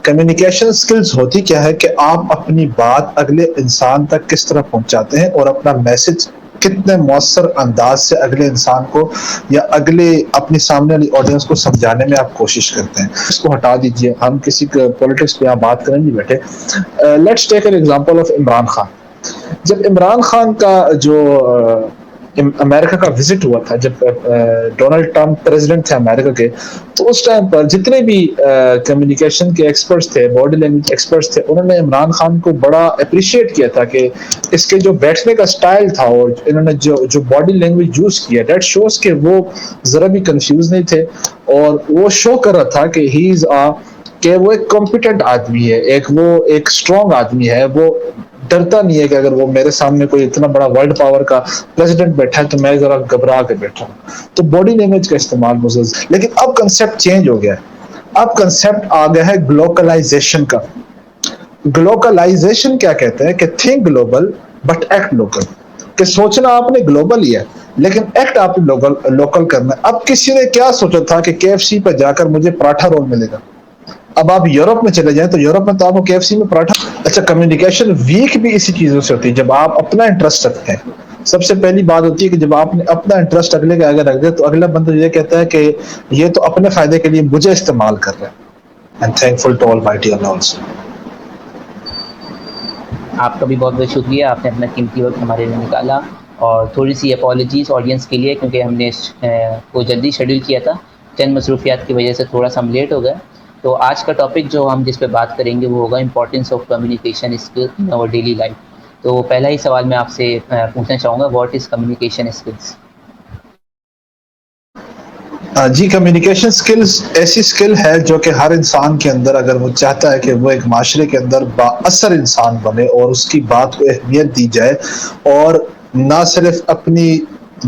Communication skills ہوتی کیا ہے کہ آپ اپنی بات اگلے انسان تک کس طرح پہنچاتے ہیں اور اپنا میسج کتنے مؤثر انداز سے اگلے انسان کو یا اگلے اپنی سامنے والی آڈینس کو سمجھانے میں آپ کوشش کرتے ہیں. اس کو ہٹا دیجئے, ہم کسی پولیٹکس پہ یہاں بات کریں نہیں بیٹھے. Let's take an example of Imran Khan. جب عمران خان کا جو امریکہ کا وزٹ ہوا تھا, جب ڈونلڈ ٹرمپ پریزیڈنٹ تھے امریکہ کے, تو اس ٹائم پر جتنے بھی کمیونیکیشن کے ایکسپرٹس تھے, باڈی لینگویج ایکسپرٹس تھے, انہوں نے عمران خان کو بڑا اپریشیٹ کیا تھا کہ اس کے جو بیٹھنے کا سٹائل تھا اور انہوں نے جو باڈی لینگویج یوز کیا, دیٹ شوز کہ وہ ذرا بھی کنفیوز نہیں تھے, اور وہ شو کر رہا تھا کہ ہی از کہ وہ ایک کمپیٹنٹ آدمی ہے, وہ ایک اسٹرانگ آدمی ہے, وہ ڈرتا نہیں ہے کہ اگر وہ میرے سامنے کوئی اتنا بڑا ورلڈ پاور کا پریزیڈنٹ بیٹھا ہے تو میں ذرا گھبرا کے بیٹھا ہوں. تو باڈی لینگویج کا استعمال مزز, لیکن اب کنسیپٹ چینج ہو گیا ہے. اب کنسیپٹ آ گیا ہے گلوکلائزیشن کا. گلوکلائزیشن کیا کہتے ہیں کہ think global but act local, کہ سوچنا آپ نے گلوبل ہی ہے لیکن ایکٹ آپ نے لوکل کرنا ہے. اب کسی نے کیا سوچا تھا کہ KFC پہ جا کر مجھے پراٹھا رول ملے گا, اب آپ یورپ میں چلے جائیں تو یورپ میں تو آپ کو KFC میں پراٹھا. اچھا, کمیونیکیشن ویک بھی اسی چیزوں سے ہوتی ہے جب آپ اپنا انٹرسٹ رکھتے ہیں. سب سے پہلی بات ہوتی ہے کہ جب آپ نے اپنا انٹرسٹ اگلے کے آگے رکھ دے تو اگلا بندہ یہ کہتا ہے کہ یہ تو اپنے فائدے کے لیے مجھے استعمال کر رہا ہے. اینڈ تھینکفل ٹو آلمائٹی اللہ آلسو. آپ کا بھی بہت بہت شکریہ, آپ نے اپنا قیمتی وقت ہمارے لیے نکالا, اور تھوڑی سی اپالوجیز آڈینس کے لیے کیونکہ ہم نے کو جلدی شیڈول کیا تھا, چند مصروفیات کی وجہ سے تھوڑا سا ہم لیٹ ہو گئے. تو آج کا ٹاپک جو ہم جس پہ بات کریں گے وہ ہوگا importance of communication skill in our daily life. تو پہلا ہی سوال میں آپ سے پوچھنا چاہوں گا, واٹ از کمیونیکیشن اسکلس؟ جی, کمیونیکیشن سکلز ایسی سکل ہے جو کہ ہر انسان کے اندر, اگر وہ چاہتا ہے کہ وہ ایک معاشرے کے اندر با اثر انسان بنے اور اس کی بات کو اہمیت دی جائے اور نہ صرف اپنی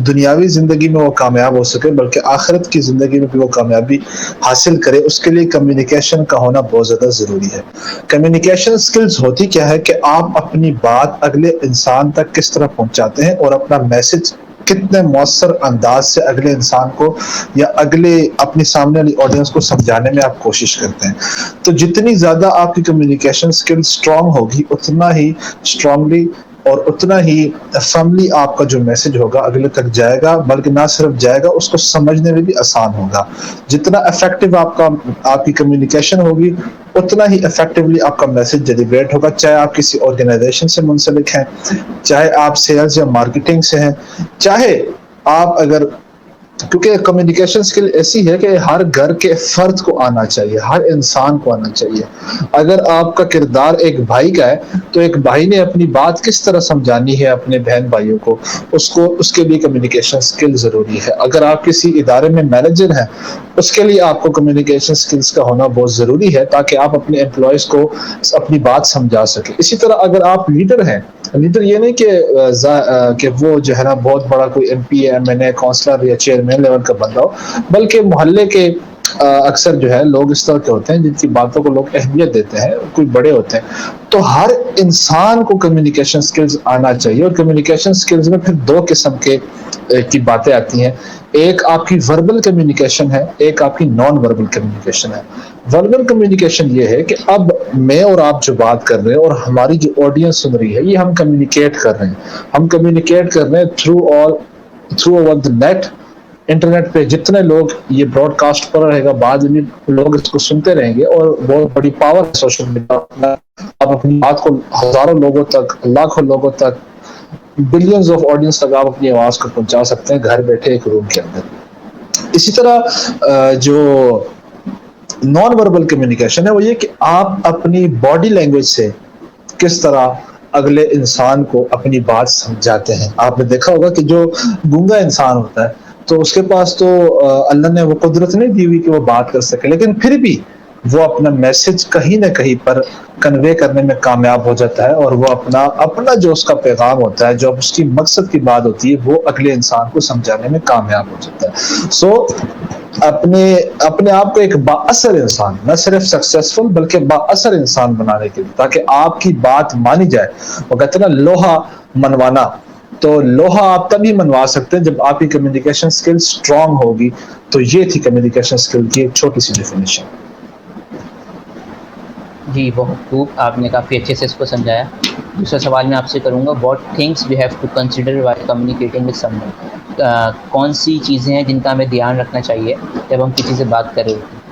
دنیاوی زندگی میں وہ کامیاب ہو سکے بلکہ آخرت کی زندگی میں بھی وہ کامیابی حاصل کرے, اس کے لیے کمیونیکیشن کا ہونا بہت زیادہ ضروری ہے. کمیونیکیشن سکلز ہوتی کیا ہے کہ آپ اپنی بات اگلے انسان تک کس طرح پہنچاتے ہیں اور اپنا میسج کتنے مؤثر انداز سے اگلے انسان کو یا اگلے اپنی سامنے والی آڈینس کو سمجھانے میں آپ کوشش کرتے ہیں. تو جتنی زیادہ آپ کی کمیونیکیشن سکل اسٹرانگ ہوگی اتنا ہی اسٹرانگلی اور اتنا ہی فرملی آپ کا جو میسج ہوگا اگلے تک جائے گا, بلکہ نہ صرف جائے گا, اس کو سمجھنے میں بھی آسان ہوگا. جتنا افیکٹو آپ کی کمیونیکیشن ہوگی اتنا ہی افیکٹولی آپ کا میسج ڈیلیبریٹ ہوگا, چاہے آپ کسی آرگنائزیشن سے منسلک ہیں, چاہے آپ سیلز یا مارکیٹنگ سے ہیں, چاہے آپ اگر, کیونکہ کمیونیکیشن سکل ایسی ہے کہ ہر گھر کے فرد کو آنا چاہیے, ہر انسان کو آنا چاہیے. اگر آپ کا کردار ایک بھائی کا ہے تو ایک بھائی نے اپنی بات کس طرح سمجھانی ہے اپنے بہن بھائیوں کو, اس کے لیے کمیونیکیشن سکل ضروری ہے. اگر آپ کسی ادارے میں مینیجر ہیں اس کے لیے آپ کو کمیونیکیشن سکلز کا ہونا بہت ضروری ہے تاکہ آپ اپنے امپلائیز کو اپنی بات سمجھا سکیں. اسی طرح اگر آپ لیڈر ہیں, لیڈر یہ نہیں کہ وہ جو ہے نا بہت بڑا کوئی MP MNA کونسلر یا چیئرمین لیول کا بندہ ہو, بلکہ محلے کے اکثر جو ہے لوگ اس طرح کے ہوتے ہیں جن کی باتوں کو لوگ اہمیت دیتے ہیں, کوئی بڑے ہوتے ہیں. تو ہر انسان کو کمیونیکیشن سکلز آنا چاہیے, اور کمیونیکیشن سکلز میں پھر دو قسم کی باتیں آتی ہیں. ایک آپ کی وربل کمیونیکیشن ہے, ایک آپ کی نان وربل کمیونیکیشن ہے. وربل کمیونیکیشن یہ ہے کہ اب میں اور آپ جو بات کر رہے ہیں اور ہماری جو آڈینس سن رہی ہے, یہ ہم کمیونیکیٹ کر رہے ہیں. ہم کمیونیکیٹ کر رہے ہیں through over the net, internet پہ جتنے لوگ یہ براڈ کاسٹ پر رہے گا, بعد میں لوگ اس کو سنتے رہیں گے, اور بہت بڑی پاور ہے سوشل میڈیا. آپ اپنی بات کو ہزاروں لوگوں تک, لاکھوں لوگوں تک, بلینز آف آڈینس تک آپ اپنی آواز کو پہنچا سکتے ہیں گھر بیٹھے ایک روم کے اندر. اسی طرح جو نان وربل کمیونیکیشن ہے وہ یہ کہ آپ اپنی باڈی لینگویج سے کس طرح اگلے انسان کو اپنی بات سمجھاتے ہیں. آپ نے دیکھا ہوگا کہ جو گونگا انسان ہوتا ہے تو اس کے پاس تو اللہ نے وہ قدرت نہیں دی ہوئی کہ وہ بات کر سکے, لیکن پھر بھی وہ اپنا میسج کہیں نہ کہیں پر کنوے کرنے میں کامیاب ہو جاتا ہے, اور وہ اپنا جو اس کا پیغام ہوتا ہے, جو اس کی مقصد کی بات ہوتی ہے, وہ اگلے انسان کو سمجھانے میں کامیاب ہو جاتا ہے. سو اپنے آپ کو ایک با اثر انسان, نہ صرف سکسیسفل بلکہ با اثر انسان بنانے کے لیے, تاکہ آپ کی بات مانی جائے. وہ کہتے ہیں نا لوہا منوانا, تو لوہا آپ تبھی منوا سکتے ہیں جب آپ کی کمیونیکیشن سکل اسٹرانگ ہوگی. تو یہ تھی کمیونیکیشن سکل کی ایک چھوٹی سی ڈیفینیشن. جی بہت خوب، آپ نے کافی اچھے سے اس کو سمجھایا. دوسرا سوال میں آپ سے کروں گا، what things we have to consider while communicating with someone. کون سی چیزیں ہیں جن کا ہمیں دھیان رکھنا چاہیے جب ہم کسی سے بات کر رہے ہوتے ہیں؟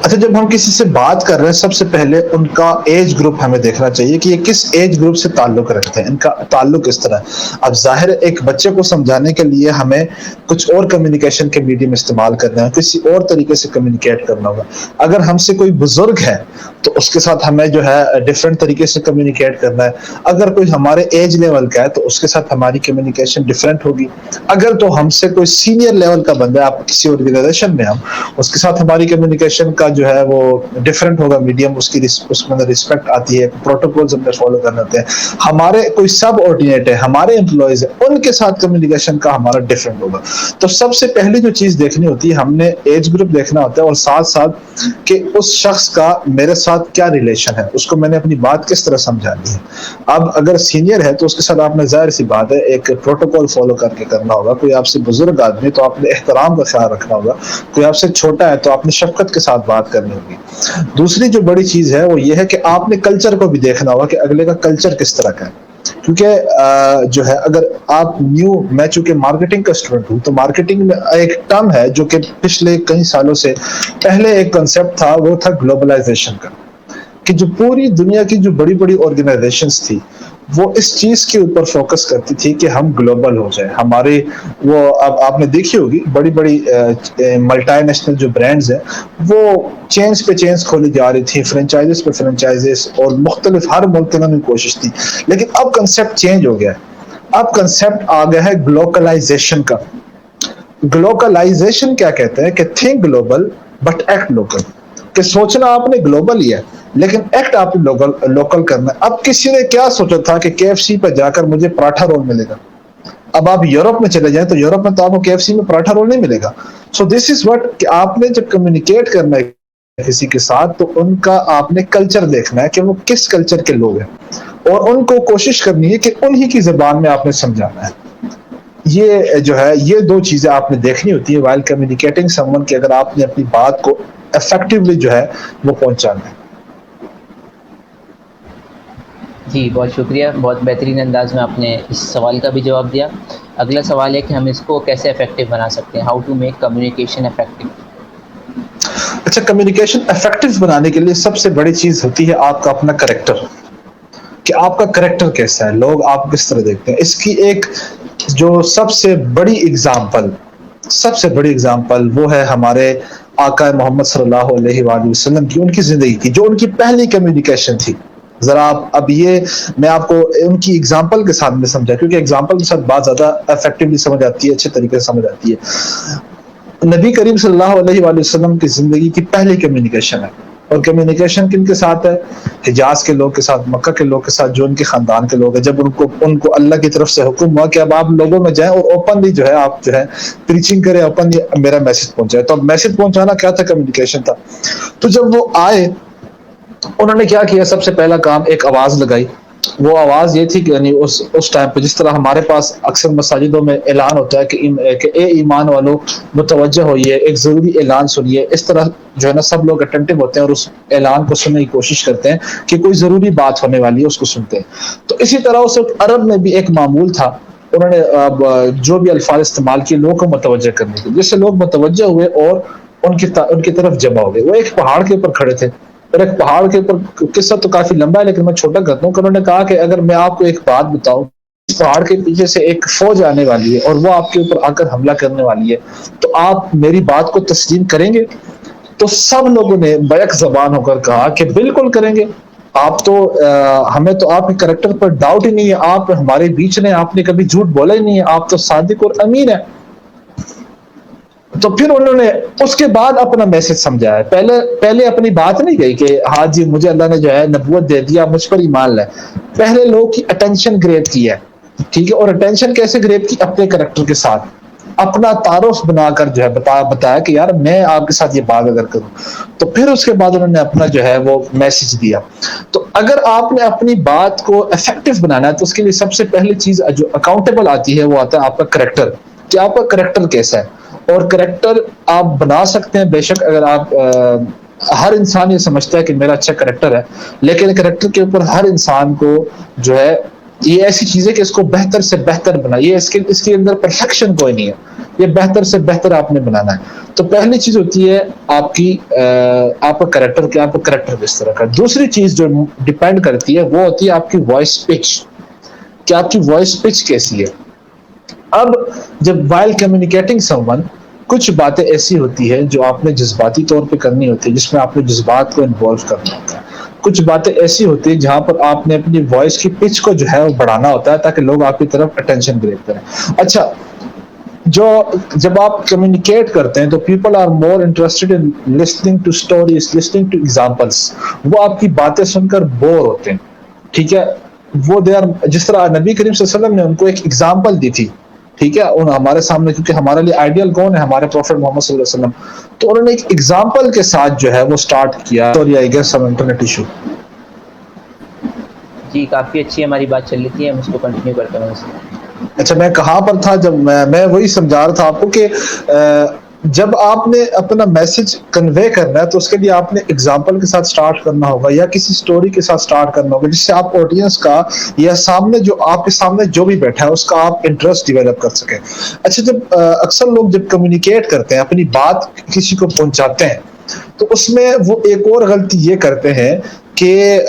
اچھا، جب ہم کسی سے بات کر رہے ہیں سب سے پہلے ان کا ایج گروپ ہمیں دیکھنا چاہیے کہ یہ کس ایج گروپ سے تعلق رکھتے ہیں، ان کا تعلق کس طرح ہے. اب ظاہر ہے ایک بچے کو سمجھانے کے لیے ہمیں کچھ اور کمیونیکیشن کے میڈیم استعمال کرنا ہے، کسی اور طریقے سے کمیونیکیٹ کرنا ہوگا. اگر ہم سے کوئی بزرگ ہے تو اس کے ساتھ ہمیں جو ہے ڈفرینٹ طریقے سے کمیونیکیٹ کرنا ہے. اگر کوئی ہمارے ایج لیول کا ہے تو اس کے ساتھ ہماری کمیونیکیشن ڈفرینٹ ہوگی. اگر تو ہم سے کوئی سینئر لیول کا بندہ ہے، آپ کسی آرگنائزیشن میں ہم، اس کے ساتھ ہماری کمیونیکیشن کا جو ہے وہ ڈفرینٹ ہوگا میڈیم، اس میں اندر رسپیکٹ آتی ہے، پروٹوکولز ہمیں فالو کرنے ہوتے ہیں. ہمارے کوئی سب آرڈینیٹ ہے، ہمارے امپلائیز ہیں، ان کے ساتھ کمیونیکیشن کا ہمارا ڈفرینٹ ہوگا. تو سب سے پہلی جو چیز دیکھنی ہوتی ہے، ہم نے ایج گروپ دیکھنا ہوتا ہے، اور ساتھ ساتھ کہ اس شخص کا میرے ساتھ کیا ریلیشن ہے، اس کو میں نے اپنی بات کس طرح سمجھانی ہے. اب اگر سینئر ہے تو اس کے ساتھ آپ نے ظاہر سی بات ہے ایک پروٹوکول فالو کر کے کرنا ہوگا. کوئی آپ سے بزرگ آدمی تو آپ نے احترام کا خیال رکھنا ہوگا. کوئی آپ سے چھوٹا ہے تو آپ نے شفقت کے ساتھ بات کرنی ہوگی. دوسری جو بڑی چیز ہے وہ یہ ہے کہ آپ نے کلچر کو بھی دیکھنا ہوگا کہ اگلے کا کلچر کس طرح کا ہے. کیونکہ جو ہے اگر آپ میں چونکہ مارکیٹنگ کا اسٹوڈنٹ ہوں تو مارکیٹنگ میں ایک ٹرم ہے جو کہ پچھلے کئی سالوں سے پہلے ایک کنسیپٹ تھا، وہ تھا گلوبلائزیشن کا. کہ جو پوری دنیا کی جو بڑی بڑی آرگنائزیشنز تھی وہ اس چیز کے اوپر فوکس کرتی تھی کہ ہم گلوبل ہو جائیں. ہمارے وہ اب آپ نے دیکھی ہوگی بڑی بڑی ملٹی نیشنل جو برانڈز ہیں وہ چینز پہ چینز کھولی جا رہی تھی، فرنچائزز پہ فرنچائزز، اور مختلف ہر ملک کے اندر کوشش تھی. لیکن اب کنسیپٹ چینج ہو گیا ہے. اب کنسیپٹ آ گیا ہے گلوکلائزیشن کا. گلوکلائزیشن کیا کہتے ہیں کہ think global but act local. کہ سوچنا آپ نے گلوبل ہی ہے لیکن ایکٹ آپ نے لوکل کرنا ہے. اب کسی نے کیا سوچا تھا کہ KFC پہ جا کر مجھے پراٹھا رول ملے گا. اب آپ یورپ میں چلے جائیں تو یورپ میں تو آپ کو KFC میں پراٹھا رول نہیں ملے گا. سو دس از وٹ کہ آپ نے جب کمیونیکیٹ کرنا ہے کسی کے ساتھ تو ان کا آپ نے کلچر دیکھنا ہے کہ وہ کس کلچر کے لوگ ہیں، اور ان کو کوشش کرنی ہے کہ انہی کی زبان میں آپ نے سمجھانا ہے. یہ جو ہے یہ دو چیزیں آپ نے دیکھنی ہوتی ہے وائل کمیونیکیٹنگ سم ون، کہ اگر آپ نے اپنی بات کو افیکٹولی جو ہے وہ پہنچانا ہے. جی بہت شکریہ، بہت بہترین انداز میں آپ نے اس سوال کا بھی جواب دیا. اگلا سوال ہے کہ ہم اس کو کیسے افیکٹو بنا سکتے ہیں، how to make communication effective. اچھا، کمیونیکیشن افیکٹو بنانے کے لیے سب سے بڑی چیز ہوتی ہے آپ کا اپنا کریکٹر. کہ آپ کا کریکٹر کیسا ہے، لوگ آپ کو کس طرح دیکھتے ہیں. اس کی ایک جو سب سے بڑی اگزامپل وہ ہے ہمارے آقا محمد صلی اللہ علیہ وآلہ وسلم کی، ان کی زندگی کی، جو ان کی پہلی کمیونیکیشن تھی. ذرا آپ اب یہ میں آپ کو ان کی اگزامپل کے ساتھ میں سمجھا، کیونکہ اگزامپل کے ساتھ بات زیادہ افیکٹولی سمجھ آتی ہے، اچھے طریقے سے سمجھ آتی ہے. نبی کریم صلی اللہ علیہ وآلہ وسلم کی زندگی کی پہلی کمیونیکیشن ہے، اور کمیونیکیشن کن کے ساتھ ہے؟ حجاز کے لوگ کے ساتھ، مکہ کے لوگ کے ساتھ، جو ان کے خاندان کے لوگ ہیں. جب ان کو اللہ کی طرف سے حکم ہوا کہ اب آپ لوگوں میں جائیں اور اوپنلی جو ہے آپ جو ہے پریچنگ کریں، اوپنلی میرا میسج پہنچائے. تو اب میسج پہنچانا کیا تھا؟ کمیونیکیشن تھا. تو جب وہ آئے انہوں نے کیا کیا؟ سب سے پہلا کام ایک آواز لگائی. وہ آواز یہ تھی کہ یعنی اس ٹائم پہ جس طرح ہمارے پاس اکثر مساجدوں میں اعلان ہوتا ہے کہ اے ایمان والو متوجہ ہوئیے، ایک ضروری اعلان سنیے. اس طرح جو ہے نا سب لوگ اٹینٹو ہوتے ہیں اور اس اعلان کو سننے کی کوشش کرتے ہیں کہ کوئی ضروری بات ہونے والی ہے، اس کو سنتے ہیں. تو اسی طرح اس وقت عرب میں بھی ایک معمول تھا، انہوں نے جو بھی الفاظ استعمال کیے لوگوں کو متوجہ کرنے کے، جس سے لوگ متوجہ ہوئے اور ان کی طرف جمع ہو گئے. وہ ایک پہاڑ کے اوپر کھڑے تھے، اور ایک پہاڑ کے اوپر، قصہ تو کافی لمبا ہے لیکن میں چھوٹا کرتا ہوں، کہ انہوں نے کہا کہ اگر میں آپ کو ایک بات بتاؤں، اس پہاڑ کے پیچھے سے ایک فوج آنے والی ہے اور وہ آپ کے اوپر آ کر حملہ کرنے والی ہے، تو آپ میری بات کو تسلیم کریں گے؟ تو سب لوگوں نے بیک زبان ہو کر کہا کہ بالکل کریں گے. آپ تو ہمیں تو آپ کے کریکٹر پر ڈاؤٹ ہی نہیں ہے، آپ ہمارے بیچ میں، آپ نے کبھی جھوٹ بولا ہی نہیں ہے، آپ تو صادق اور امین ہے. تو پھر انہوں نے اس کے بعد اپنا میسج سمجھایا. پہلے اپنی بات نہیں کہی کہ ہاں جی مجھے اللہ نے جو ہے نبوت دے دیا، مجھ پر ایمان لائے. پہلے لوگ کی اٹینشن گریب کی ہے، ٹھیک ہے. اور اٹینشن کیسے گریب کی؟ اپنے کریکٹر کے ساتھ اپنا تعارف بنا کر جو ہے بتایا کہ یار میں آپ کے ساتھ یہ بات اگر کروں. تو پھر اس کے بعد انہوں نے اپنا جو ہے وہ میسج دیا. تو اگر آپ نے اپنی بات کو افیکٹو بنانا ہے تو اس کے لیے سب سے پہلی چیز جو اکاؤنٹیبل آتی ہے وہ آتا ہے آپ کا کریکٹر، کہ آپ کا کریکٹر کیسا ہے. اور کریکٹر آپ بنا سکتے ہیں بے شک، اگر آپ ہر انسان یہ سمجھتا ہے کہ میرا اچھا کریکٹر ہے، لیکن کریکٹر کے اوپر ہر انسان کو جو ہے یہ ایسی چیز ہے کہ اس کو بہتر سے بہتر بنا، یہ اس کے اندر پرفیکشن کوئی نہیں ہے، یہ بہتر سے بہتر آپ نے بنانا ہے۔ تو پہلی چیز ہوتی ہے آپ کی آپ کا کریکٹر کیا، آپ کا کریکٹر کس طرح کا۔ دوسری چیز جو ڈیپینڈ کرتی ہے وہ ہوتی ہے آپ کی وائس پچ، کہ آپ کی وائس پچ کیسی ہے۔ اب جب وائل کمیونیکیٹنگ سم ون، کچھ باتیں ایسی ہوتی ہے جو آپ نے جذباتی طور پہ کرنی ہوتی ہے، جس میں آپ نے جذبات کو انوالو کرنا ہوتا ہے۔ کچھ باتیں ایسی ہوتی ہیں جہاں پر آپ نے اپنی وائس کی پچ کو جو ہے وہ بڑھانا ہوتا ہے تاکہ لوگ آپ کی طرف اٹینشن گریب کریں۔ اچھا، جب آپ کمیونیکیٹ کرتے ہیں تو people are more interested in listening to stories, listening to examples, وہ آپ کی باتیں سن کر بور ہوتے ہیں، ٹھیک ہے۔ وہ جس طرح نبی کریم صلی اللہ علیہ وسلم نے ان کو ایک ایگزامپل دی تھی، ٹھیک ہے، ہمارے سامنے، کیونکہ ہمارے لیے آئیڈیل کون ہے؟ ہمارے پروفیٹ محمد صلی اللہ علیہ وسلم۔ تو انہوں نے ایک ایگزامپل کے ساتھ جو ہے وہ سٹارٹ کیا۔ Sorry I guess some internet issue. جی کافی اچھی ہماری بات چل رہی تھی، ہم اس کو کنٹینیو کرتے ہیں۔ اچھا، میں کہاں پر تھا؟ جب میں وہی سمجھا رہا تھا آپ کو کہ جب آپ نے اپنا میسج کنوے کرنا ہے تو اس کے لیے آپ نے اگزامپل کے ساتھ سٹارٹ کرنا ہوگا یا کسی سٹوری کے ساتھ سٹارٹ کرنا ہوگا، جس سے آپ آڈینس کا یا سامنے جو آپ کے سامنے جو بھی بیٹھا ہے اس کا آپ انٹرسٹ ڈیولپ کر سکیں۔ اچھا، جب اکثر لوگ جب کمیونیکیٹ کرتے ہیں، اپنی بات کسی کو پہنچاتے ہیں، تو اس میں وہ ایک اور غلطی یہ کرتے ہیں کہ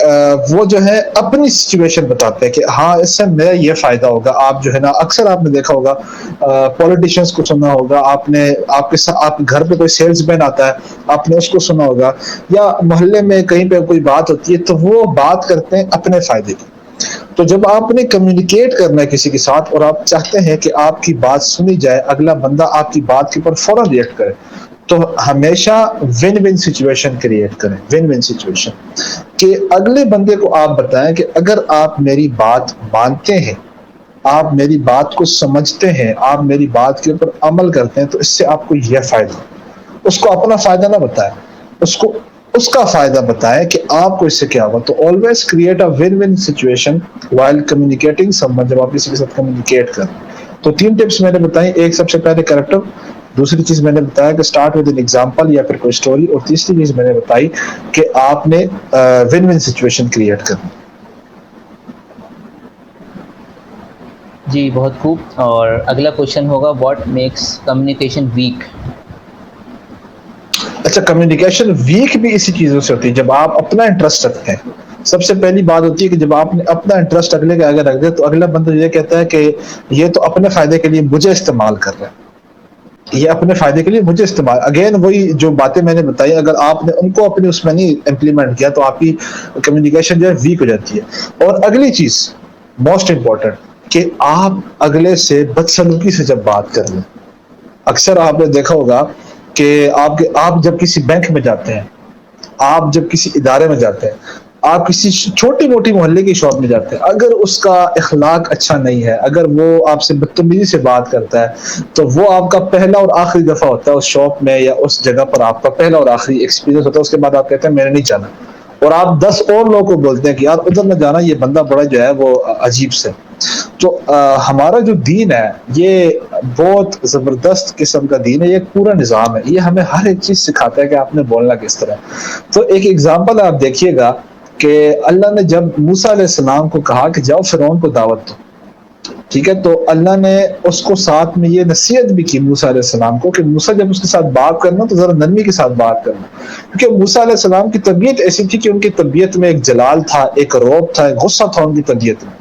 وہ جو ہے اپنی سچویشن بتاتے ہیں کہ ہاں اس سے میرا یہ فائدہ ہوگا۔ آپ جو ہے نا، اکثر آپ نے دیکھا ہوگا پولیٹیشینس کو سنا ہوگا، آپ نے آپ کے گھر پہ کوئی سیلز مین آتا ہے، آپ نے اس کو سنا ہوگا، یا محلے میں کہیں پہ کوئی بات ہوتی ہے تو وہ بات کرتے ہیں اپنے فائدے کی۔ تو جب آپ نے کمیونیکیٹ کرنا ہے کسی کے ساتھ اور آپ چاہتے ہیں کہ آپ کی بات سنی جائے، اگلا بندہ آپ کی بات کے اوپر فوراً ریئیکٹ کرے، تو ہمیشہ ون ون سچویشن کریٹ کریں، ون ون سچویشن، کہ اگلے بندے کو آپ بتائیں کہ اگر آپ میری بات مانتے ہیں، آپ میری بات کو سمجھتے ہیں، آپ میری بات کے اوپر عمل کرتے ہیں، تو اس سے آپ کو یہ فائدہ۔ اس کو اپنا فائدہ نہ بتائیں، اس کو اس کا فائدہ بتائیں کہ آپ کو اس سے کیا ہوگا۔ تو always create a one one situation while communicating some one, جب آپ کسی کے ساتھ کمیونیکیٹ کریں۔ تو 3 ٹپس میں نے بتائیں، ایک سب سے پہلے کریکٹر، دوسری چیز میں نے بتایا کہ اسٹارٹ ود این ایگزامپل یا پھر کوئی اسٹوری، اور تیسری چیز میں نے بتائی کہ آپ نے ون ون سچویشن کریٹ کرنی۔ جی بہت خوب، اور اگلا کوشچن ہوگا واٹ میکس کمیونیکیشن ویک؟ اچھا، کمیونیکیشن ویک بھی اسی چیزوں سے ہوتی ہے جب آپ اپنا انٹرسٹ رکھتے ہیں۔ سب سے پہلی بات ہوتی ہے کہ جب آپ نے اپنا انٹرسٹ اگلے کے آگے رکھ دیا تو اگلا بندہ یہ کہتا ہے کہ یہ تو اپنے فائدے کے لیے مجھے استعمال کر رہا ہے، یہ اپنے فائدے کے لیے مجھے استعمال۔ اگین وہی جو باتیں میں نے بتائی، اگر آپ نے ان کو اپنے اس میں نہیں امپلیمنٹ کیا تو آپ کی کمیونیکیشن جو ہے ویک ہو جاتی ہے۔ اور اگلی چیز موسٹ امپورٹنٹ، کہ آپ اگلے سے بدسلوکی سے جب بات کر لیں۔ اکثر آپ نے دیکھا ہوگا کہ آپ جب کسی بینک میں جاتے ہیں، آپ جب کسی ادارے میں جاتے ہیں، آپ کسی چھوٹی موٹی محلے کی شاپ میں جاتے ہیں، اگر اس کا اخلاق اچھا نہیں ہے، اگر وہ آپ سے بدتمیزی سے بات کرتا ہے، تو وہ آپ کا پہلا اور آخری دفعہ ہوتا ہے اس شاپ میں یا اس جگہ پر، آپ کا پہلا اور آخری ایکسپیرینس ہوتا ہے۔ اس کے بعد آپ کہتے ہیں میں نے نہیں جانا، اور آپ 10 اور لوگوں کو بولتے ہیں کہ یار ادھر نہ جانا، یہ بندہ بڑا جو ہے وہ عجیب سے۔ تو ہمارا جو دین ہے یہ بہت زبردست قسم کا دین ہے، یہ ایک پورا نظام ہے، یہ ہمیں ہر ایک چیز سکھاتا ہے کہ آپ نے بولنا کس طرح۔ تو ایک ایگزامپل آپ دیکھیے گا کہ اللہ نے جب موسیٰ علیہ السلام کو کہا کہ جاؤ فرعون کو دعوت دو، ٹھیک ہے، تو اللہ نے اس کو ساتھ میں یہ نصیحت بھی کی موسیٰ علیہ السلام کو کہ موسیٰ جب اس کے ساتھ بات کرنا تو ذرا نرمی کے ساتھ بات کرنا، کیونکہ موسیٰ علیہ السلام کی طبیعت ایسی تھی کہ ان کی طبیعت میں ایک جلال تھا، ایک رعب تھا، ایک غصہ تھا ان کی طبیعت میں۔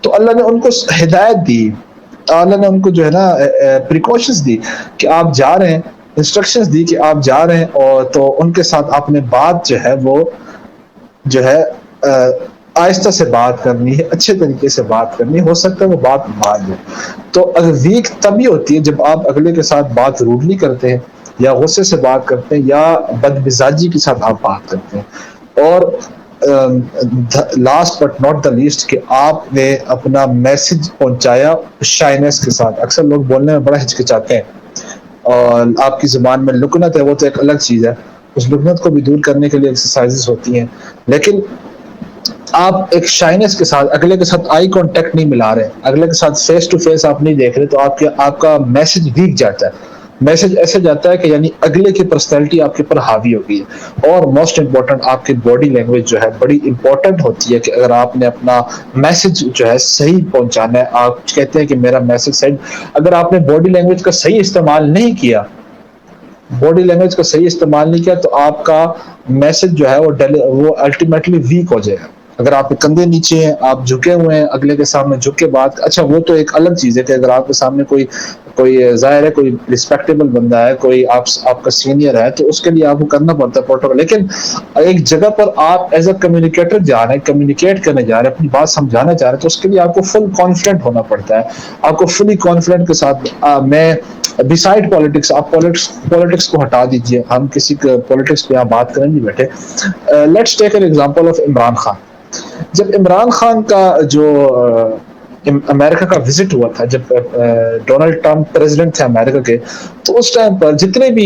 تو اللہ نے ان کو ہدایت دی، اللہ نے ان کو جو ہے نا پریکاشنز دی کہ آپ جا رہے ہیں، انسٹرکشنز دی کہ آپ جا رہے ہیں، اور تو ان کے ساتھ آپ نے بات جو ہے وہ جو ہے آہستہ سے بات کرنی ہے، اچھے طریقے سے بات کرنی ہے، ہو سکتا ہے وہ بات مان لے۔ تو ویک تبھی ہوتی ہے جب آپ اگلے کے ساتھ بات روڈلی کرتے ہیں، یا غصے سے بات کرتے ہیں، یا بد مزاجی کے ساتھ آپ بات کرتے ہیں۔ اور last but not the least, کہ آپ نے اپنا میسج پہنچایا شائنس کے ساتھ۔ اکثر لوگ بولنے میں بڑا ہچکچاتے ہیں، اور آپ کی زبان میں لکنت ہے، وہ تو ایک الگ چیز ہے، اس لکنت کو بھی دور کرنے کے لیے ایکسرسائزز ہوتی ہیں، لیکن آپ ایک شائنس کے ساتھ اگلے کے ساتھ آئی کانٹیکٹ نہیں ملا رہے، اگلے کے ساتھ فیس ٹو فیس آپ نہیں دیکھ رہے، تو آپ کا میسج ویک جاتا ہے۔ میسج ایسے جاتا ہے کہ یعنی اگلے کی پرسنالٹی آپ کے اوپر حاوی ہو گئی ہے. اور موسٹ امپورٹنٹ آپ کی باڈی لینگویج جو ہے بڑی امپورٹنٹ ہوتی ہے کہ اگر آپ نے اپنا میسج جو ہے صحیح پہنچانا ہے. آپ کہتے ہیں کہ میرا میسج صحیح, اگر آپ نے باڈی لینگویج کا صحیح استعمال نہیں کیا, باڈی لینگویج کا صحیح استعمال نہیں کیا, تو آپ کا میسج جو ہے وہ الٹیمیٹلی ویک ہو جائے گا. اگر آپ کے کندھے نیچے ہیں, آپ جھکے ہوئے ہیں, اگلے کے سامنے جھک کے بات, اچھا وہ تو ایک الگ چیز ہے کہ اگر آپ کے سامنے کوئی ظاہر ہے کوئی رسپیکٹیبل بندہ ہے, کوئی آپ کا سینئر ہے, تو اس کے لیے آپ کو کرنا پڑتا ہے پروٹوکول. لیکن ایک جگہ پر آپ ایز اے کمیونیکیٹر جا رہے ہیں, کمیونیکیٹ کرنے جا رہے ہیں, اپنی بات سمجھانا چاہ رہے ہیں, تو اس کے لیے آپ کو فل کانفیڈنٹ ہونا پڑتا ہے. آپ کو فلی کانفیڈنٹ کے ساتھ میں بسائڈ پالیٹکس, آپ پالیٹکس کو ہٹا دیجئے, ہم کسی پالیٹکس پہ یہاں بات کرنے نہیں بیٹھے. Let's take an example of Imran Khan. جب عمران خان کا جو امریکہ کا وزٹ ہوا تھا, جب ڈونلڈ ٹرمپ پریزیڈنٹ تھے امریکہ کے, تو اس ٹائم پر جتنے بھی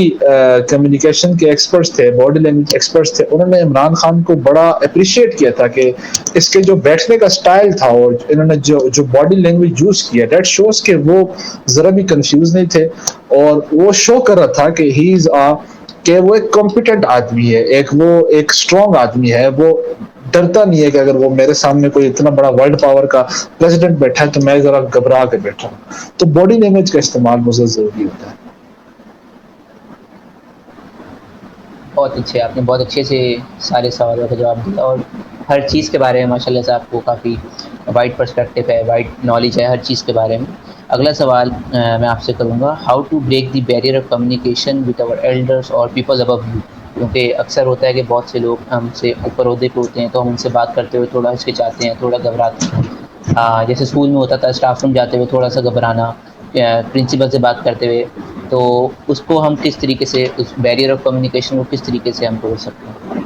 کمیونیکیشن کے ایکسپرٹس تھے, باڈی لینگویج ایکسپرٹس تھے, انہوں نے عمران خان کو بڑا اپریشیٹ کیا تھا کہ اس کے جو بیٹھنے کا سٹائل تھا اور انہوں نے جو باڈی لینگویج یوز کیا, دیٹ شوز کہ وہ ذرا بھی کنفیوز نہیں تھے, اور وہ شو کر رہا تھا کہ ہی از کہ وہ ایک کمپیٹنٹ آدمی ہے, وہ ایک اسٹرانگ آدمی ہے, وہ ڈرتا نہیں ہے کہ اگر وہ میرے سامنے کوئی اتنا بڑا ورلڈ پاور کا پریزیڈنٹ بیٹھا ہے تو میں ذرا گھبرا کے بیٹھا ہوں. تو باڈی لینگویج کا استعمال بہت ضروری ہوتا ہے. بہت اچھے, آپ نے بہت اچھے سے سارے سوالوں کا جواب دیا, اور ہر چیز کے بارے میں ماشاء اللہ سے آپ کو کافی وائڈ پرسپیکٹیو ہے, وائڈ نالج ہے ہر چیز کے بارے میں. اگلا سوال میں آپ سے کروں گا, how to break the barrier of communication with our elders اور پیپل ابو یو. کیونکہ اکثر ہوتا ہے کہ بہت سے لوگ ہم سے اوپر عہدے پہ ہوتے ہیں, تو ہم ان سے بات کرتے ہوئے تھوڑا ہچکچاتے ہیں, تھوڑا گھبراتے ہیں. جیسے اسکول میں ہوتا تھا, اسٹاف روم جاتے ہوئے تھوڑا سا گھبرانا, پرنسپل سے بات کرتے ہوئے, تو اس کو ہم کس طریقے سے, اس بیریئر آف کمیونیکیشن کو کس طریقے سے ہم توڑ سکتے ہیں؟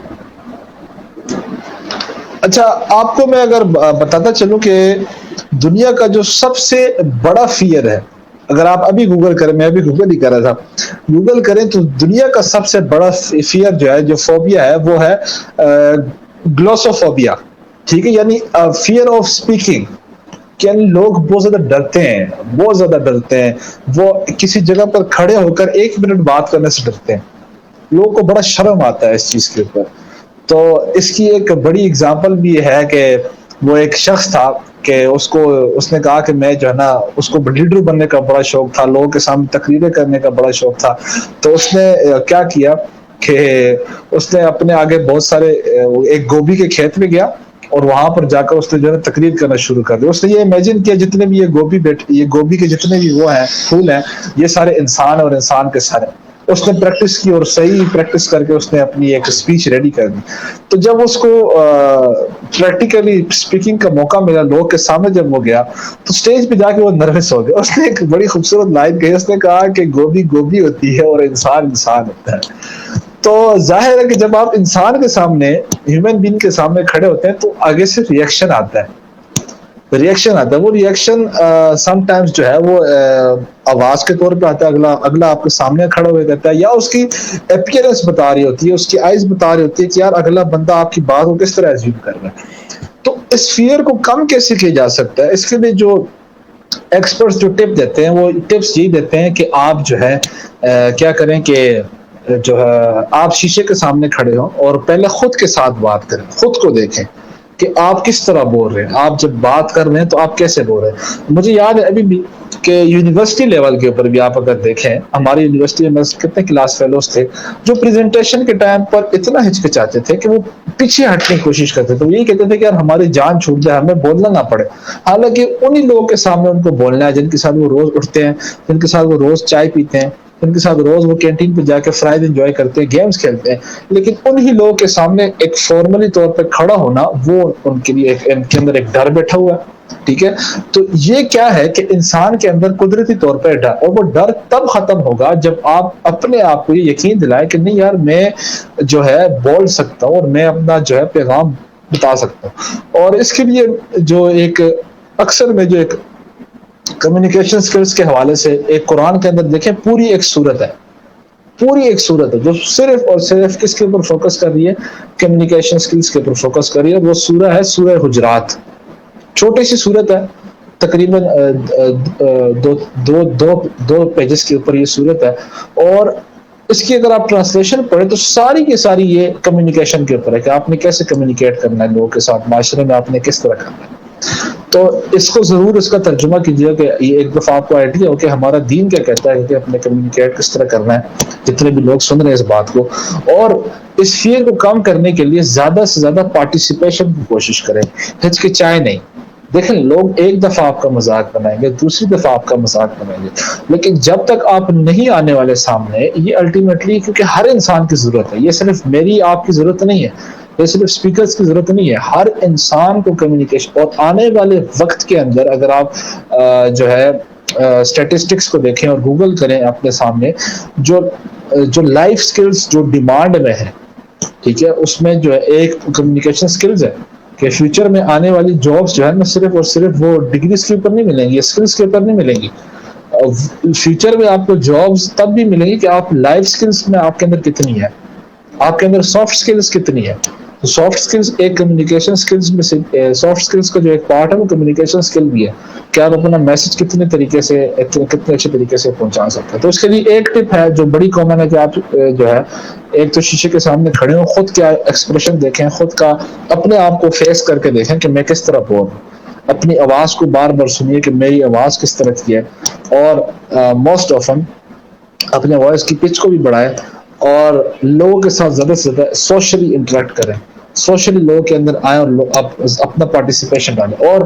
اچھا, آپ کو میں اگر بتاتا چلوں کہ دنیا کا جو سب سے بڑا فیئر ہے, اگر آپ ابھی گوگل کریں, میں ابھی گوگل ہی کر رہا تھا, گوگل کریں تو دنیا کا سب سے بڑا فیئر جو ہے, جو فوبیا ہے, وہ ہے گلوسوفوبیا. ٹھیک ہے, یعنی فیئر آف اسپیکنگ. یعنی لوگ بہت زیادہ ڈرتے ہیں, بہت زیادہ ڈرتے ہیں, وہ کسی جگہ پر کھڑے ہو کر 1 منٹ بات کرنے سے ڈرتے ہیں. لوگوں کو بڑا شرم آتا ہے اس چیز کے اوپر. تو اس کی ایک بڑی اگزامپل بھی ہے کہ وہ ایک شخص تھا کہ اس نے کہا کہ میں جو ہے نا, اس کو لیڈر بننے کا بڑا شوق تھا, لوگوں کے سامنے تقریریں کرنے کا بڑا شوق تھا. تو اس نے کیا کیا کہ اس نے اپنے آگے بہت سارے, ایک گوبھی کے کھیت میں گیا, اور وہاں پر جا کر اس نے جو ہے تقریر کرنا شروع کر دیا. اس نے یہ امیجن کیا جتنے بھی یہ گوبھی کے جتنے بھی وہ ہیں پھول ہیں, یہ سارے انسان ہیں اور انسان کے سارے. اس نے پریکٹس کی اور صحیح پریکٹس کر کے اس نے اپنی ایک اسپیچ ریڈی کر دی. تو جب اس کو پریکٹیکلی اسپیکنگ کا موقع ملا لوگ کے سامنے, جب وہ گیا تو اسٹیج پہ جا کے وہ نروس ہو گیا. اس نے ایک بڑی خوبصورت لائن کہی, اس نے کہا کہ گوبھی گوبھی ہوتی ہے اور انسان انسان ہوتا ہے. تو ظاہر ہے کہ جب آپ انسان کے سامنے, ہیومن بینگ کے سامنے کھڑے ہوتے ہیں تو آگے سے ریئیکشن آتا ہے, وہ ریئیکشن سم ٹائمز جو ہے وہ آواز کے طور پہ آتا ہے, اگلا آپ کے سامنے کھڑا ہوئے کہتا ہے, یا اس کی اپیئرنس بتا رہی ہوتی ہے, اس کی آئیز بتا رہی ہوتی ہے کہ یار اگلا بندہ آپ کی بات کو کس طرح ایزیوم کر رہا ہے. تو اس فیئر کو کم کیسے کیا جا سکتا ہے؟ اس کے لیے جو ایکسپرٹس جو ٹپ دیتے ہیں, وہ ٹپس یہی دیتے ہیں کہ آپ جو ہے کیا کریں کہ جو ہے آپ شیشے کے سامنے کھڑے ہوں اور پہلے خود کے ساتھ بات کریں, خود کو دیکھیں کہ آپ کس طرح بول رہے ہیں, آپ جب بات کر رہے ہیں تو آپ کیسے بول رہے ہیں. مجھے یاد ہے ابھی بھی کہ یونیورسٹی لیول کے اوپر بھی آپ اگر دیکھیں, ہماری یونیورسٹی میں کتنے کلاس فیلوز تھے جو پریزنٹیشن کے ٹائم پر اتنا ہچکچاتے تھے کہ وہ پیچھے ہٹنے کی کوشش کرتے تھے. وہ یہی کہتے تھے کہ یار ہماری جان چھوٹ جائے, ہمیں بولنا نہ پڑے. حالانکہ انہی لوگوں کے سامنے ان کو بولنا ہے جن کے ساتھ وہ روز اٹھتے ہیں, جن کے ساتھ وہ روز چائے پیتے ہیں, ان کے ساتھ روز وہ کینٹین پہ جا کے فرائز انجوائے کرتے ہیں, گیمز کھیلتے ہیں. لیکن انہی لوگوں کے سامنے ایک فارملی طور پہ کھڑا ہونا, وہ ان کے لیے ان کے اندر ایک ڈر بیٹھا ہوا ہے. ٹھیک ہے, تو یہ کیا ہے کہ انسان کے اندر قدرتی طور پہ ڈر, اور وہ ڈر تب ختم ہوگا جب آپ اپنے آپ کو یہ یقین دلائیں کہ نہیں یار میں جو ہے بول سکتا ہوں اور میں اپنا جو ہے پیغام بتا سکتا ہوں. اور اس کے لیے جو ایک اکثر میں جو ایک کمیونیکیشن سکلز کے حوالے سے ایک قرآن کے اندر دیکھیں, پوری ایک صورت ہے جو صرف اور صرف کس کے اوپر فوکس کر رہی ہے, کمیونیکیشن سکلز کے اوپر فوکس کر رہی ہے. وہ سورہ ہے سورہ حجرات, چھوٹی سی صورت ہے, تقریباً دو پیجز کے اوپر یہ صورت ہے، اور اس کی اگر آپ ٹرانسلیشن پڑھیں تو ساری کی ساری یہ کمیونیکیشن کے اوپر ہے کہ آپ نے کیسے کمیونیکیٹ کرنا ہے لوگوں کے ساتھ، معاشرے میں آپ نے کس طرح کرنا ہے. تو اس کو ضرور اس کا ترجمہ کیجیے کہ یہ ایک دفعہ آپ کو آئیڈیا ہو کہ ہمارا دین کیا کہتا ہے کہ اپنے کمیونیکیٹ کس طرح کرنا ہے. جتنے بھی لوگ سن رہے ہیں اس بات کو، اور اس فیئر کو کم کرنے کے لیے زیادہ سے زیادہ پارٹیسپیشن کی کوشش کریں، ہچکچائے نہیں. دیکھیں لوگ ایک دفعہ آپ کا مذاق بنائیں گے، دوسری دفعہ آپ کا مذاق بنائیں گے، لیکن جب تک آپ نہیں آنے والے سامنے، یہ الٹیمیٹلی کیونکہ ہر انسان کی ضرورت ہے، یہ صرف میری آپ کی ضرورت نہیں ہے، یہ صرف اسپیکرز کی ضرورت نہیں ہے، ہر انسان کو کمیونیکیشن. اور آنے والے وقت کے اندر اگر آپ جو ہے اسٹیٹسٹکس کو دیکھیں اور گوگل کریں اپنے سامنے، جو لائف سکلز جو ڈیمانڈ میں ہے، ٹھیک ہے، اس میں جو ہے ایک کمیونیکیشن سکلز ہے کہ فیوچر میں آنے والی جابس جو ہے نا صرف اور صرف وہ ڈگریز کے اوپر نہیں ملیں گی، اسکلز کے اوپر نہیں ملیں گی. فیوچر میں آپ کو جابس تب بھی ملیں گی کہ آپ لائف سکلز میں آپ کے اندر کتنی ہے، آپ کے اندر سافٹ سکلز کتنی ہے. سافٹ سکلز ایک کمیونیکیشن سکلز میں سے، سافٹ سکلز کا جو ایک پارٹ ہے وہ کمیونیکیشن سکل بھی ہے کہ آپ اپنا میسج کتنے اچھے طریقے سے پہنچا سکتے ہیں. تو اس کے لیے ایک ٹپ ہے جو بڑی کامن ہے کہ آپ جو ہے ایک تو شیشے کے سامنے کھڑے ہوں، خود کیا ایکسپریشن دیکھیں، خود کا اپنے آپ کو فیس کر کے دیکھیں کہ میں کس طرح بول رہا ہوں. اپنی آواز کو بار بار سنیے کہ میری آواز کس طرح کی ہے، اور موسٹ آفن اپنے وائس کی پچ کو بھی بڑھائیں، اور لوگوں کے ساتھ زیادہ سے زیادہ سوشلی انٹریکٹ کریں، سوشلی لوگوں کے اندر آئیں اور اپنا پارٹیسپیشن ڈالیں. اور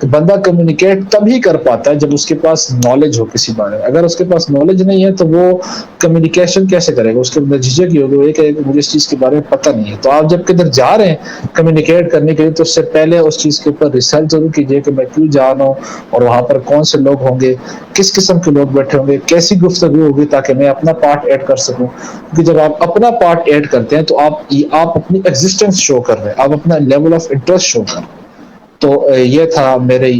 بندہ کمیونیکیٹ تبھی کر پاتا ہے جب اس کے پاس نالج ہو کسی بارے میں. اگر اس کے پاس نالج نہیں ہے تو وہ کمیونیکیشن کیسے کرے گا؟ اس کے اندر جھجک ہی ہوگی، وہ کہ مجھے اس چیز کے بارے میں پتہ نہیں ہے. تو آپ جب کدھر جا رہے ہیں کمیونیکیٹ کرنے کے لیے تو اس سے پہلے اس چیز کے اوپر ریسرچ ضرور کیجیے کہ میں کیوں جا رہا ہوں، اور وہاں پر کون سے لوگ ہوں گے، کس قسم کے لوگ بیٹھے ہوں گے، کیسی گفتگو ہوگی، تاکہ میں اپنا پارٹ ایڈ کر سکوں. کیونکہ جب آپ اپنا پارٹ ایڈ کرتے ہیں تو آپ اپنی ایگزسٹنس شو کر رہے ہیں، آپ اپنا لیول آف انٹرسٹ شو کر رہے ہیں. تو یہ تھا میرے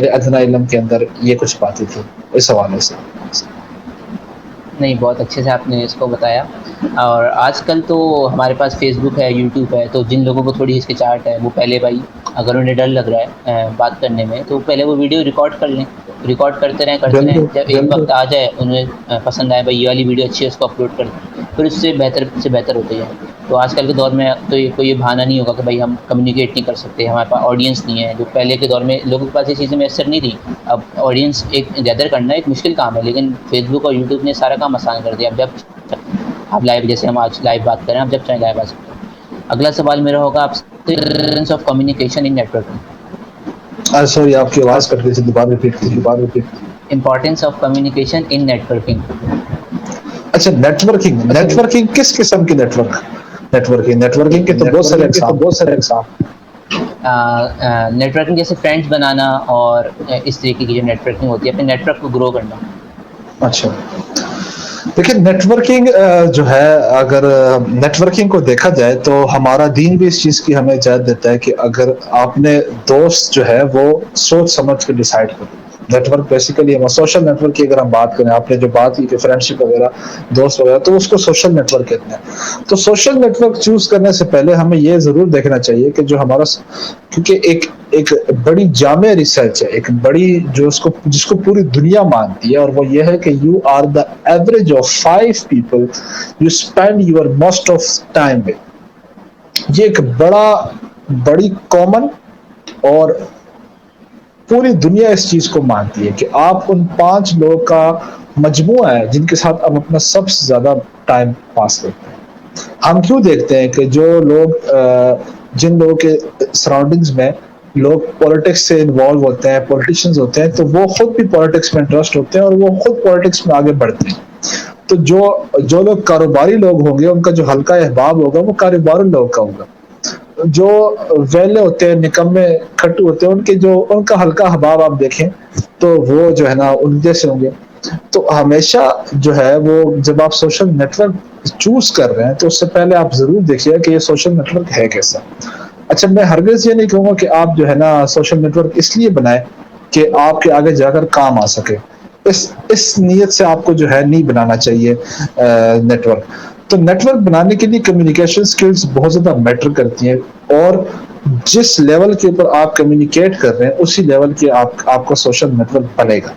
ادنا علم کے اندر یہ کچھ باتیں تھیں اس حوالے سے. نہیں، بہت اچھے سے آپ نے اس کو بتایا. اور آج کل تو ہمارے پاس فیس بک ہے، یوٹیوب ہے، تو جن لوگوں کو تھوڑی ہچکچاہٹ ہے وہ پہلے بھائی اگر انہیں ڈر لگ رہا ہے بات کرنے میں تو پہلے وہ ویڈیو ریکارڈ کر لیں، ریکارڈ کرتے رہیں. بالکل جب ایک وقت آ جائے انہیں پسند آئے بھائی یہ والی ویڈیو اچھی ہے اس کو اپلوڈ کر دیں، پھر اس سے بہتر ہوتے جائیں. تو آج کل کے دور میں تو کوئی یہ بہانہ نہیں ہوگا کہ بھائی ہم کمیونیکیٹ نہیں کر سکتے، ہمارے پاس آڈینس نہیں ہے. جو پہلے کے دور میں لوگوں کے پاس یہ چیزیں میسر نہیں تھیں. اب آڈینس ایک گیدر کرنا ایک مشکل کام ہے، لیکن فیس بک اور یوٹیوب نے سارا کام آسان کر دیا. اب جب آپ لائیو، جیسے ہم آج لائیو بات کریں، آپ جب چاہیں لائیو آ سکتے ہیں. اگلا سوال میرا ہوگا آپ سے، of communication in networking. Sorry آپ کی آواز کٹ گئی تھی، دوبارہ repeat. Importance of communication in networking. اچھا، نیٹ ورکنگ کس قسم کی نیٹ ورکنگ کے تو بہت سارے اقسام. نیٹ ورکنگ جیسے فرینڈز بنانا اور اس طریقے کی جو نیٹ ورکنگ ہوتی ہے، اپنے نیٹ ورک کو گرو کرنا. اچھا دیکھیں، نیٹ ورکنگ جو ہے، اگر نیٹ ورکنگ کو دیکھا جائے تو ہمارا دین بھی اس چیز کی ہمیں اجازت دیتا ہے کہ اگر آپ نے دوست جو ہے وہ سوچ سمجھ کے ڈیسائیڈ کریں. Network basically social network کی اگر ہم بات کریں، آپ نے جو بات کی کہ فرینڈ شپ وغیرہ، دوست وغیرہ، تو اس کو سوشل نیٹ ورک کہتے ہیں. تو سوشل نیٹ ورک چوز کرنے سے پہلے ہمیں یہ ضرور دیکھنا چاہیے کہ جو ہمارا، کیونکہ ایک بڑی جامع ریسرچ ہے، ایک بڑی جس کو پوری دنیا مانتی ہے، اور وہ یہ ہے کہ you are the average of 5 people you spend your most of time with. یہ ایک بڑی کامن، اور پوری دنیا اس چیز کو مانتی ہے کہ آپ ان 5 لوگوں کا مجموعہ ہے جن کے ساتھ آپ اپنا سب سے زیادہ ٹائم پاس کرتے ہیں. ہم کیوں دیکھتے ہیں کہ جو لوگ جن لوگوں کے سراؤنڈنگز میں لوگ پولیٹکس سے انوالو ہوتے ہیں، پولیٹیشینز ہوتے ہیں، تو وہ خود بھی پولیٹکس میں انٹرسٹ ہوتے ہیں اور وہ خود پولیٹکس میں آگے بڑھتے ہیں. تو جو لوگ کاروباری لوگ ہوں گے ان کا جو حلقہ احباب ہوگا وہ کاروباری لوگ کا ہوگا. جو ویلے ہوتے ہیں، نکمے کھٹو ہوتے ہیں، ان کا حلقہ احباب آپ دیکھیں تو وہ جو ہے نا ان جیسے ہوں گے. تو ہمیشہ جو ہے وہ جب آپ سوشل نیٹ ورک چوز کر رہے ہیں تو اس سے پہلے آپ ضرور دیکھیے کہ یہ سوشل نیٹ ورک ہے کیسا. اچھا، میں ہرگز یہ نہیں کہوں گا کہ آپ جو ہے نا سوشل نیٹ ورک اس لیے بنائیں کہ آپ کے آگے جا کر کام آ سکے. اس نیت سے آپ کو جو ہے نہیں بنانا چاہیے نیٹ ورک. تو نیٹ ورک بنانے کے لیے کمیونیکیشن سکلز بہت زیادہ میٹر کرتی ہیں، اور جس لیول کے اوپر آپ کمیونیکیٹ کر رہے ہیں اسی لیول کے آپ کا سوشل نیٹ ورک بنے گا.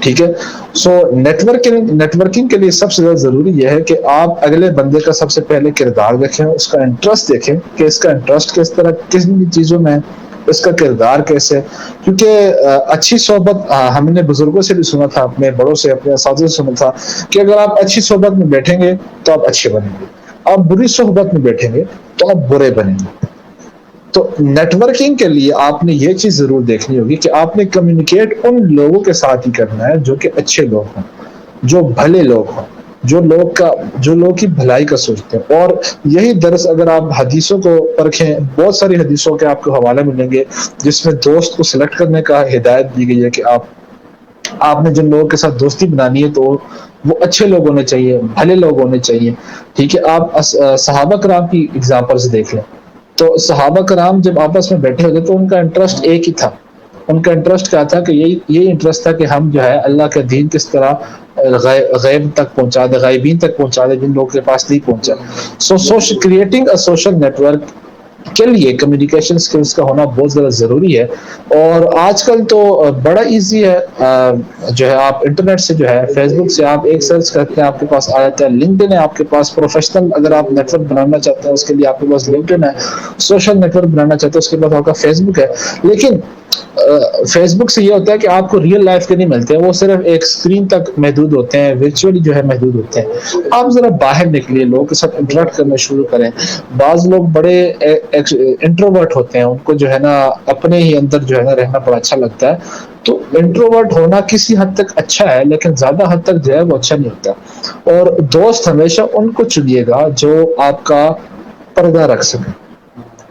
ٹھیک ہے. سو نیٹورکنگ کے لیے سب سے زیادہ ضروری یہ ہے کہ آپ اگلے بندے کا سب سے پہلے کردار دیکھیں، اس کا انٹرسٹ دیکھیں کہ اس کا انٹرسٹ کس طرح کس چیزوں میں ہے، اس کا کردار کیسے. کیونکہ اچھی صحبت ہم نے بزرگوں سے بھی سنا تھا، اپنے بڑوں سے، اپنے اساتذہ سے سنا تھا کہ اگر آپ اچھی صحبت میں بیٹھیں گے تو آپ اچھے بنیں گے، آپ بری صحبت میں بیٹھیں گے تو آپ برے بنیں گے. تو نیٹورکنگ کے لیے آپ نے یہ چیز ضرور دیکھنی ہوگی کہ آپ نے کمیونیکیٹ ان لوگوں کے ساتھ ہی کرنا ہے جو کہ اچھے لوگ ہوں، جو بھلے لوگ ہوں، جو لوگ کی بھلائی کا سوچتے ہیں. اور یہی درس اگر آپ حدیثوں کو پرکھیں، بہت ساری حدیثوں کے آپ کو حوالے ملیں گے جس میں دوست کو سلیکٹ کرنے کا ہدایت دی گئی ہے کہ آپ نے جن لوگوں کے ساتھ دوستی بنانی ہے تو وہ اچھے لوگ ہونے چاہیے، بھلے لوگ ہونے چاہیے. ٹھیک ہے. آپ صحابہ کرام کی ایگزامپلس دیکھ لیں تو صحابہ کرام جب آپس میں بیٹھے ہوتے تو ان کا انٹرسٹ ایک ہی تھا. ان کا انٹرسٹ کیا تھا کہ یہی انٹرسٹ تھا کہ ہم جو ہے اللہ کا دین کس طرح غیب تک پہنچا دے، غائبین تک پہنچا دے جن لوگوں کے پاس نہیں پہنچا. So creating a social network کے لیے کمیونیکیشن سکلز کا ہونا بہت زیادہ ضروری ہے. اور آج کل تو بڑا ایزی ہے، جو ہے آپ انٹرنیٹ سے جو ہے فیس بک سے آپ ایک سرچ کرتے ہیں آپ کے پاس آ جاتا ہے. لنکڈ ان ہے آپ کے پاس، پروفیشنل اگر آپ نیٹ ورک بنانا چاہتے ہیں اس کے لیے آپ کے پاس لنکڈ ان ہے. سوشل نیٹ ورک بنانا چاہتے ہیں اس کے بعد آپ کا فیس بک ہے. لیکن فیس بک سے یہ ہوتا ہے کہ آپ کو ریئل لائف کے نہیں ملتے ہیں، وہ صرف ایک اسکرین تک محدود ہوتے ہیں، ورچولی جو ہے محدود ہوتے ہیں. آپ ذرا باہر نکلیے، لوگوں کے ساتھ انٹریکٹ کرنا شروع کریں. بعض لوگ بڑے انٹروورٹ ہوتے ہیں، ان کو جو ہے نا اپنے ہی اندر جو ہے نا رہنا بڑا اچھا لگتا ہے. تو انٹروورٹ ہونا کسی حد تک اچھا ہے، لیکن زیادہ حد تک جو ہے وہ اچھا نہیں ہوتا. اور دوست ہمیشہ ان کو چنیے گا جو آپ کا پردہ رکھ سکے.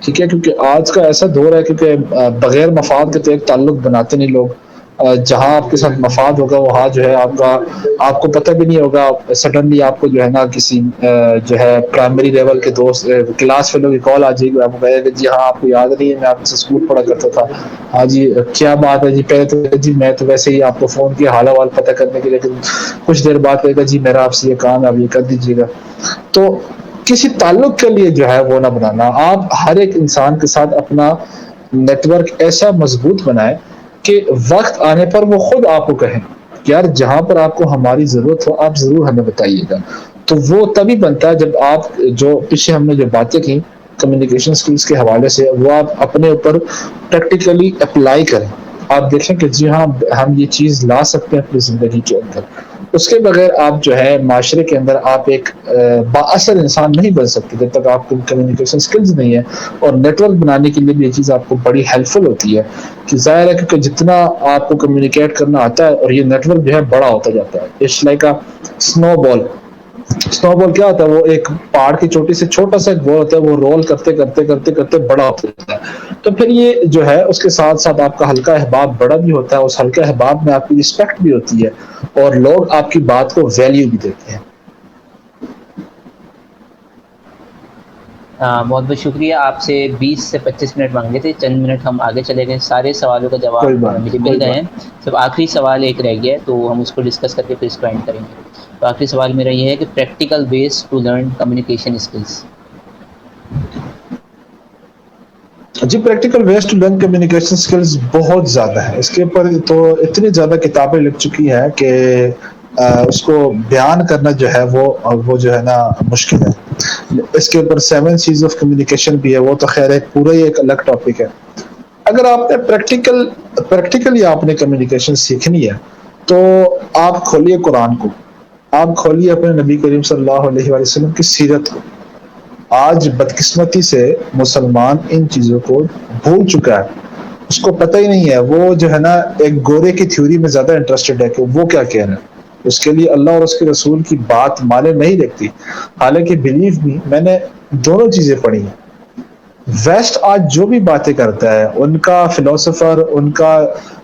ٹھیک ہے. کیونکہ آج کا ایسا دور ہے کیونکہ بغیر مفاد کے تو ایک تعلق بناتے نہیں لوگ. جہاں آپ کے ساتھ مفاد ہوگا وہاں جو ہے آپ کو پتہ بھی نہیں ہوگا. سڈنلی آپ کو جو ہے نا کسی جو ہے پرائمری لیول کے دوست کلاس فیلو کی کال آ جائے گی، آپ کو کہے گا جی ہاں آپ کو یاد نہیں ہے میں آپ سے اسکول پڑھا کرتا تھا. ہاں جی کیا بات ہے جی، پہلے تو جی میں تو ویسے ہی آپ کو فون کیا حال حوال پتہ کرنے کے لیے، لیکن کچھ دیر بعد کہے گا جی میرا آپ سے یہ کام ہے آپ یہ کر دیجیے گا. تو کسی تعلق کے لیے جو ہے وہ نہ بنانا. آپ ہر ایک انسان کے ساتھ اپنا نیٹ ورک ایسا مضبوط بنائے کہ وقت آنے پر وہ خود آپ کو کہیں یار جہاں پر آپ کو ہماری ضرورت ہو آپ ضرور ہمیں بتائیے گا. تو وہ تبھی بنتا ہے جب آپ جو پیچھے ہم نے جو باتیں کی کمیونیکیشن سکلز کے حوالے سے وہ آپ اپنے اوپر پریکٹیکلی اپلائی کریں. آپ دیکھیں کہ جی ہاں ہم یہ چیز لا سکتے ہیں اپنی زندگی کے اندر. اس کے بغیر آپ جو ہے معاشرے کے اندر آپ ایک بااثر انسان نہیں بن سکتے جب تک آپ کو کمیونیکیشن سکلز نہیں ہے. اور نیٹ ورک بنانے کے لیے بھی یہ چیز آپ کو بڑی ہیلپ فل ہوتی ہے کہ ظاہر ہے کیونکہ جتنا آپ کو کمیونیکیٹ کرنا آتا ہے اور یہ نیٹ ورک جو ہے بڑا ہوتا جاتا ہے. اٹس لائک اسنو بال. اسنو بال کیا ہوتا ہے؟ وہ ایک پہاڑ کی چوٹی سے چھوٹا سا ایک بال ہوتا ہے، وہ رول کرتے کرتے کرتے کرتے بڑا ہوتا جاتا ہے. تو پھر یہ جو ہے اس کے ساتھ ساتھ آپ کا ہلکا احباب بڑا بھی ہوتا ہے، اس ہلکے احباب میں آپ کی رسپیکٹ بھی ہوتی ہے اور لوگ آپ کی بات کو ویلیو بھی دیتے ہیں. بہت بہت شکریہ. آپ سے 20 سے 25 منٹ مانگے تھے، چند منٹ ہم آگے چلے گئے. سارے سوالوں کا کوئی جواب بات مجھے نہیں. مل گئے ہیں. صرف آخری سوال ایک رہ گیا ہے تو ہم اس کو ڈسکس کر کے پھر اس کو اینڈ کریں گے. تو آخری سوال میرا یہ ہے کہ practical ways to learn communication skills. جی practical ways to learn communication skills بہت زیادہ ہے. اس کے اوپر تو اتنی زیادہ کتابیں لکھ چکی ہیں کہ اس کو بیان کرنا جو ہے وہ جو ہے نا مشکل ہے. اس کے اوپر 7 C's آف کمیونیکیشن بھی ہے، وہ تو خیر ایک پورا ہی ایک الگ ٹاپک ہے. اگر آپ نے پریکٹیکلی آپ نے کمیونیکیشن سیکھنی ہے تو آپ کھولیے قرآن کو، آپ کھولیے اپنے نبی کریم صلی اللہ علیہ وآلہ وسلم کی سیرت کو. آج بدقسمتی سے مسلمان ان چیزوں کو بھول چکا ہے، اس کو پتہ ہی نہیں ہے. وہ جو ہے نا ایک گورے کی تھیوری میں زیادہ انٹرسٹڈ ہے کہ وہ کیا کہہ رہے ہیں. اس کے لیے اللہ اور اس کے رسول کی بات مانے نہیں رکھتی. حالانکہ بلیو می میں نے دونوں چیزیں پڑھی ہیں. ویسٹ آج جو بھی باتیں کرتا ہے، ان کا فلاسفر، ان کا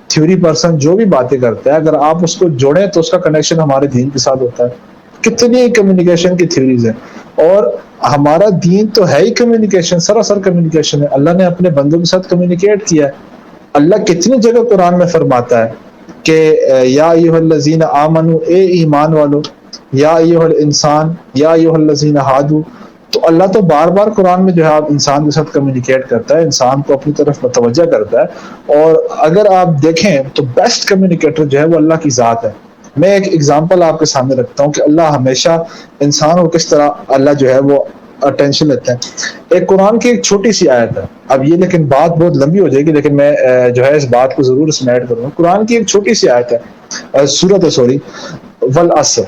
تھیوری پرسن جو بھی باتیں کرتا ہے، اگر آپ اس کو جوڑیں تو اس کا کنیکشن ہمارے دین کے ساتھ ہوتا ہے. کتنی کمیونیکیشن کی تھیوریز ہیں، اور ہمارا دین تو ہے ہی کمیونیکیشن، سراسر کمیونیکیشن ہے. اللہ نے اپنے بندوں کے ساتھ کمیونیکیٹ کیا ہے. اللہ کتنی جگہ قرآن میں فرماتا ہے کہ یا ایھا الذین آمنوا، اے ایمان والو. یا ایھا الانسان یا ایھا الذین ہادو. تو اللہ تو بار بار قرآن میں جو ہے آپ انسان کے ساتھ کمیونیکیٹ کرتا ہے، انسان کو اپنی طرف متوجہ کرتا ہے. اور اگر آپ دیکھیں تو بیسٹ کمیونیکیٹر جو ہے وہ اللہ کی ذات ہے. میں ایک ایگزامپل آپ کے سامنے رکھتا ہوں کہ اللہ ہمیشہ انسان کو کس طرح اللہ جو ہے وہ اٹینشن لیتا ہے. ایک قرآن کی ایک چھوٹی سی آیت ہے، اب یہ لیکن بات بہت لمبی ہو جائے گی، لیکن میں جو ہے اس بات کو ضرور اس میں ایڈ کروں گا. قرآن کی ایک چھوٹی سی آیت ہے، سورت ہے سوری، والعصر.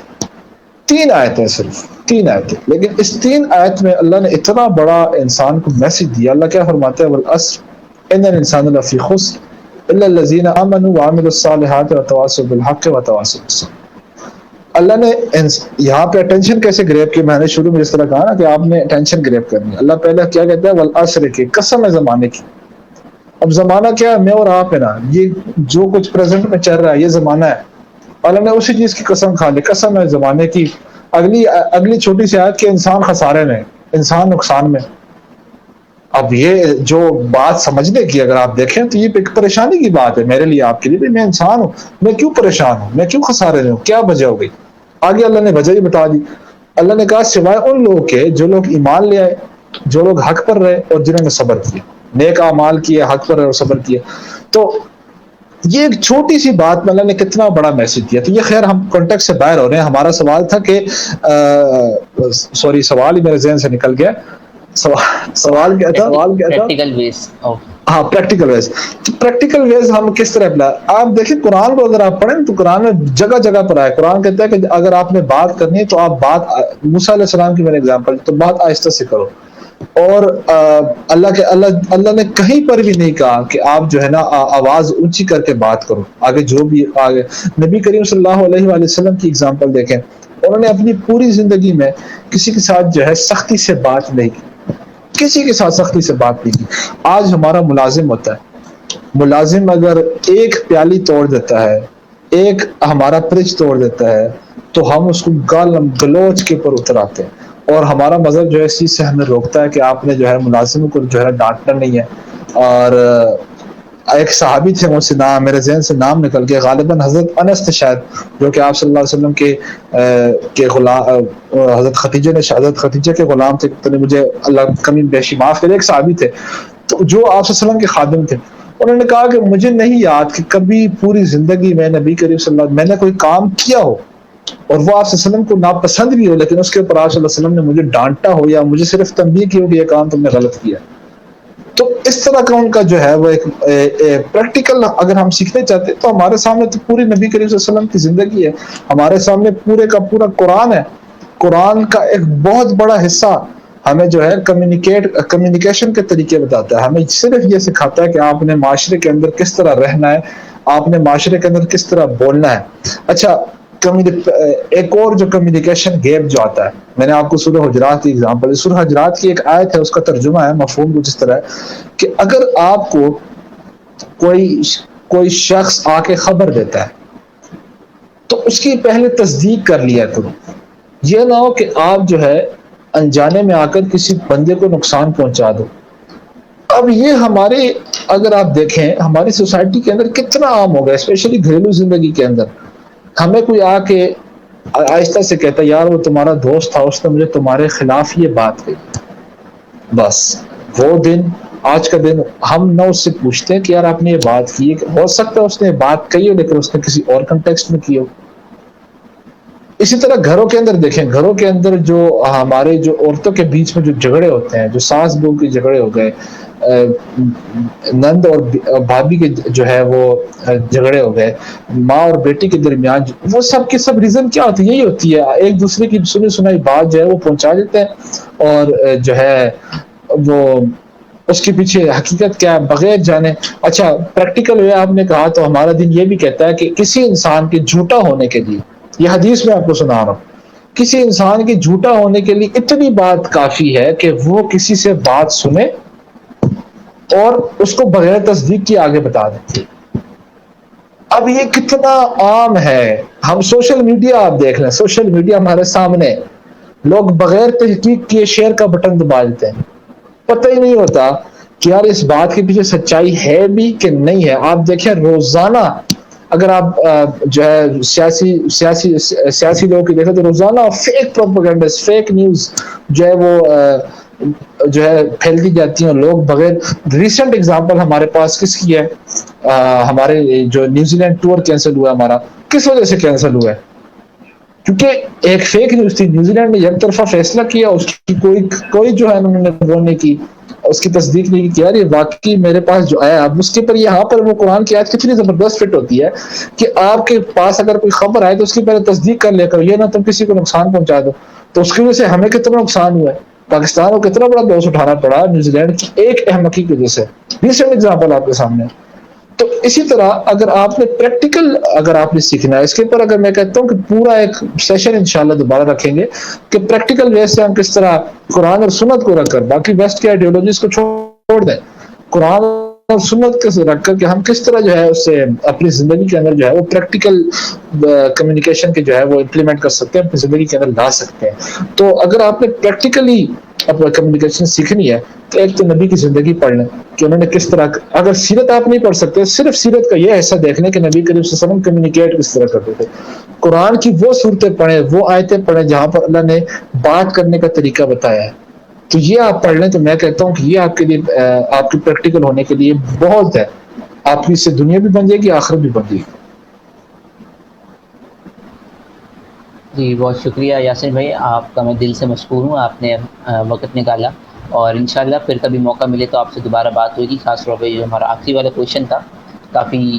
3 آیتیں، صرف 3 آیتیں، لیکن اس 3 آیت میں اللہ نے اتنا بڑا انسان کو میسج دیا. اللہ کیا فرماتا ہے؟ والعصر ان الانسان لفی خسر الا الذین آمنوا وعملوا الصالحات وتواصوا بالحق وتواصوا بالصبر. اللہ نے یہاں پہ اٹینشن کیسے گریب کی؟ میں نے شروع میں اس طرح کہا نا کہ آپ نے اٹینشن گریب کرنی ہے. اللہ پہلے کیا کہتا ہے؟ والعصر کی قسم ہے زمانے کی. اب زمانہ کیا ہے؟ میں اور آپ ہے نا، یہ جو کچھ پریزنٹ میں چل رہا ہے یہ زمانہ ہے. اللہ نے اسی چیز کی قسم کھا لی، قسم ہے زمانے کی. اگلی چھوٹی سی آیت کہ انسان خسارے میں، انسان نقصان میں. اب یہ جو بات سمجھنے کی اگر آپ دیکھیں تو یہ ایک پریشانی کی بات ہے میرے لیے، آپ کے لیے. میں انسان ہوں، میں کیوں پریشان ہوں، میں کیوں خسارے میں ہوں، کیا وجہ ہو گئی؟ آگے اللہ نے وجہ ہی بتا دی. اللہ نے کہا سوائے ان لوگوں کے جو لوگ ایمان لے آئے، جو لوگ حق پر رہے اور جنہوں نے صبر کیا، نیک اعمال کیے، حق پر رہے اور صبر کیا. تو یہ ایک چھوٹی سی بات میں اللہ نے کتنا بڑا میسج دیا. تو یہ خیر ہم کانٹیکٹ سے باہر ہو رہے ہیں. ہمارا سوال تھا کہ سوال ہی میرے ذہن سے نکل گیا. سوال کیا تھا؟ پریکٹیکل ویز آف، ہاں پریکٹیکل ویز. تو پریکٹیکل ویز ہم کس طرح اپنا، آپ دیکھیں قرآن کو اگر آپ پڑھیں تو قرآن میں جگہ جگہ پر آئے. قرآن کہتا ہے کہ اگر آپ نے بات کرنی ہے تو آپ بات، موسیٰ علیہ السلام کی میں نے اگزامپل، تو بات آہستہ سے کرو. اور اللہ نے کہیں پر بھی نہیں کہا کہ آپ جو ہے نا آواز اونچی کر کے بات کرو. آگے جو بھی آگے نبی کریم صلی اللہ علیہ وآلہ وسلم کی اگزامپل دیکھیں، انہوں نے اپنی پوری زندگی میں کسی کے ساتھ جو ہے سختی سے بات نہیں کی، کسی کے ساتھ سختی سے بات نہیں کی. آج ہمارا ملازم ہوتا ہے، ملازم اگر ایک پیالی توڑ دیتا ہے، ایک ہمارا فریج توڑ دیتا ہے، تو ہم اس کو گالم گلوچ کے اوپر اتر آتے ہیں. اور ہمارا مذہب جو ہے اس چیز سے ہمیں روکتا ہے کہ آپ نے جو ہے ملازم کو جو ہے ڈانٹنا نہیں ہے. اور ایک صحابی تھے، مجھ سے نام میرے ذہن سے نام نکل گیا، غالباً حضرت انس تھے شاید، جو کہ آپ صلی اللہ علیہ وسلم کے غلام، حضرت خدیجہ کے غلام تھے. تو مجھے اللہ کمی بیشی معاف کرے، ایک صحابی تھے تو جو آپ صلی اللہ علیہ وسلم کے خادم تھے. انہوں نے کہا کہ مجھے نہیں یاد کہ کبھی پوری زندگی میں نبی کریم صلی اللہ علیہ وسلم میں نے کوئی کام کیا ہو اور وہ آپ صلی اللہ علیہ وسلم کو ناپسند بھی ہو، لیکن اس کے اوپر آپ صلی اللہ علیہ وسلم نے مجھے ڈانٹا ہو یا مجھے صرف تنبیہ کی ہو کہ یہ کام تم نے غلط کیا. تو اس طرح کا ان کا جو ہے وہ ایک پریکٹیکل اگر ہم سیکھنے چاہتے ہیں تو ہمارے سامنے تو پوری نبی کریم صلی اللہ علیہ وسلم کی زندگی ہے، ہمارے سامنے پورے کا پورا قرآن ہے. قرآن کا ایک بہت بڑا حصہ ہمیں جو ہے کمیونیکیشن کے طریقے بتاتا ہے. ہمیں صرف یہ سکھاتا ہے کہ آپ نے معاشرے کے اندر کس طرح رہنا ہے، آپ نے معاشرے کے اندر کس طرح بولنا ہے. اچھا، ایک اور جو کمیونیکیشن گیپ جو آتا ہے، میں نے آپ کو سورہ حجرات کی ایگزامپل، سورہ حجرات کی ایک آیت ہے، اس کا ترجمہ ہے، مفہوم کچھ اس طرح ہے کہ اگر آپ کو کوئی شخص آ کے خبر دیتا ہے تو اس کی پہلے تصدیق کر لیا کرو. یہ نہ ہو کہ آپ جو ہے انجانے میں آ کر کسی بندے کو نقصان پہنچا دو. اب یہ ہمارے، اگر آپ دیکھیں ہماری سوسائٹی کے اندر کتنا عام ہو گیا، اسپیشلی گھریلو زندگی کے اندر. ہمیں کوئی آ کے آہستہ سے کہتا ہے یار وہ تمہارا دوست تھا، اس نے مجھے تمہارے خلاف یہ بات کہی، بس وہ دن آج کا دن ہم نہ اس سے پوچھتے ہیں کہ یار آپ نے یہ بات کی ہے، ہو سکتا ہے اس نے بات کہی ہو لیکن اس نے کسی اور کنٹیکسٹ میں کی ہو. اسی طرح گھروں کے اندر دیکھیں، گھروں کے اندر جو ہمارے جو عورتوں کے بیچ میں جو جھگڑے ہوتے ہیں، جو ساس بہو کے جھگڑے ہو گئے، نند اور بھابھی کے جو ہے وہ جھگڑے ہو گئے، ماں اور بیٹی کے درمیان، وہ سب کے سب ریزن کیا ہوتی ہے؟ یہی ہوتی ہے ایک دوسرے کی سنی سنائی بات جو ہے وہ پہنچا دیتے ہیں، اور جو ہے وہ اس کے پیچھے حقیقت کیا ہے بغیر جانے. اچھا، پریکٹیکل وے آپ نے کہا تو ہمارا دین یہ بھی کہتا ہے کہ کسی انسان کے جھوٹا ہونے کے لیے، یہ حدیث میں آپ کو سنا رہا ہوں، کسی انسان کے جھوٹا ہونے کے لیے اتنی بات کافی ہے کہ وہ کسی سے بات سنے اور اس کو بغیر تصدیق کے آگے بتا دیں. اب یہ کتنا عام ہے. ہم سوشل میڈیا آپ دیکھ لیں، سوشل میڈیا ہمارے سامنے، لوگ بغیر تحقیق کیے شیئر کا بٹن دبا دیتے ہیں، پتہ ہی نہیں ہوتا کہ یار اس بات کے پیچھے سچائی ہے بھی کہ نہیں ہے. آپ دیکھیں روزانہ اگر آپ جو ہے سیاسی لوگوں کی دیکھیں تو روزانہ فیک پروپیگنڈا، فیک نیوز جو ہے وہ جو ہے پھیلتی جاتی ہیں، لوگ بغیر ریسنٹ ایگزامپل ہمارے پاس کس کی ہے، ہمارے جو نیوزی لینڈ ٹور کینسل ہوا ہمارا، کس وجہ سے کینسل ہوا ہے؟ کیونکہ ایک فیک نیوز تھی، نیوزی لینڈ نے یک طرفہ فیصلہ کیا، اس کی کوئی جو ہے انہوں نے وہ نہیں کی، اس کی تصدیق نہیں کی، یار یہ واقعی میرے پاس جو آیا، اب اس کے پر یہاں پر وہ قرآن کی آیت کتنی زبردست فٹ ہوتی ہے کہ آپ کے پاس اگر کوئی خبر آئے تو اس کی پہلے تصدیق کر لے کر، یہ نہ تم کسی کو نقصان پہنچا دو. تو اس کی وجہ سے ہمیں کتنا نقصان ہوا ہے، پاکستان کو کتنا بڑا لوس اٹھانا پڑا نیوزی لینڈ کی ایک احمقی کی وجہ سے. ریسنٹ ایگزامپل آپ کے سامنے. تو اسی طرح اگر آپ نے پریکٹیکل اگر آپ نے سیکھنا ہے اس کے اوپر، اگر میں کہتا ہوں کہ پورا ایک سیشن انشاءاللہ دوبارہ رکھیں گے کہ پریکٹیکل وے سے ہم کس طرح قرآن اور سنت کو رکھ کر، باقی ویسٹ کے آئیڈیالوجیز کو چھوڑ دیں، قرآن اور سنت کے رکھ کر کہ ہم کس طرح جو ہے اس سے اپنی زندگی کے اندر جو ہے وہ پریکٹیکل کمیونیکیشن کے جو ہے وہ امپلیمنٹ کر سکتے ہیں، اپنی زندگی کے اندر لا سکتے ہیں. تو اگر آپ نے پریکٹیکلی اپنا کمیونیکیشن سیکھنی ہے تو ایک تو نبی کی زندگی پڑھ لیں کہ انہوں نے کس طرح، اگر سیرت آپ نہیں پڑھ سکتے صرف سیرت کا یہ حصہ دیکھ لیں کہ نبی کریم صلی اللہ علیہ وسلم کمیونیکیٹ کس طرح کرتے تھے. قرآن کی وہ صورتیں پڑھیں، وہ آیتیں پڑھیں جہاں پر اللہ نے بات کرنے کا طریقہ بتایا ہے. تو یہ آپ پڑھ لیں تو میں کہتا ہوں کہ یہ آپ کے لیے، آپ کی پریکٹیکل ہونے کے لیے بہت ہے. آپ کی اس سے دنیا بھی بن جائے گی، آخرت بھی بن جائے گی. جی بہت شکریہ یاسر بھائی، آپ کا میں دل سے مشکور ہوں، آپ نے وقت نکالا، اور انشاءاللہ پھر کبھی موقع ملے تو آپ سے دوبارہ بات ہوگی. خاص طور پہ جو ہمارا آخری والا کویشچن تھا کافی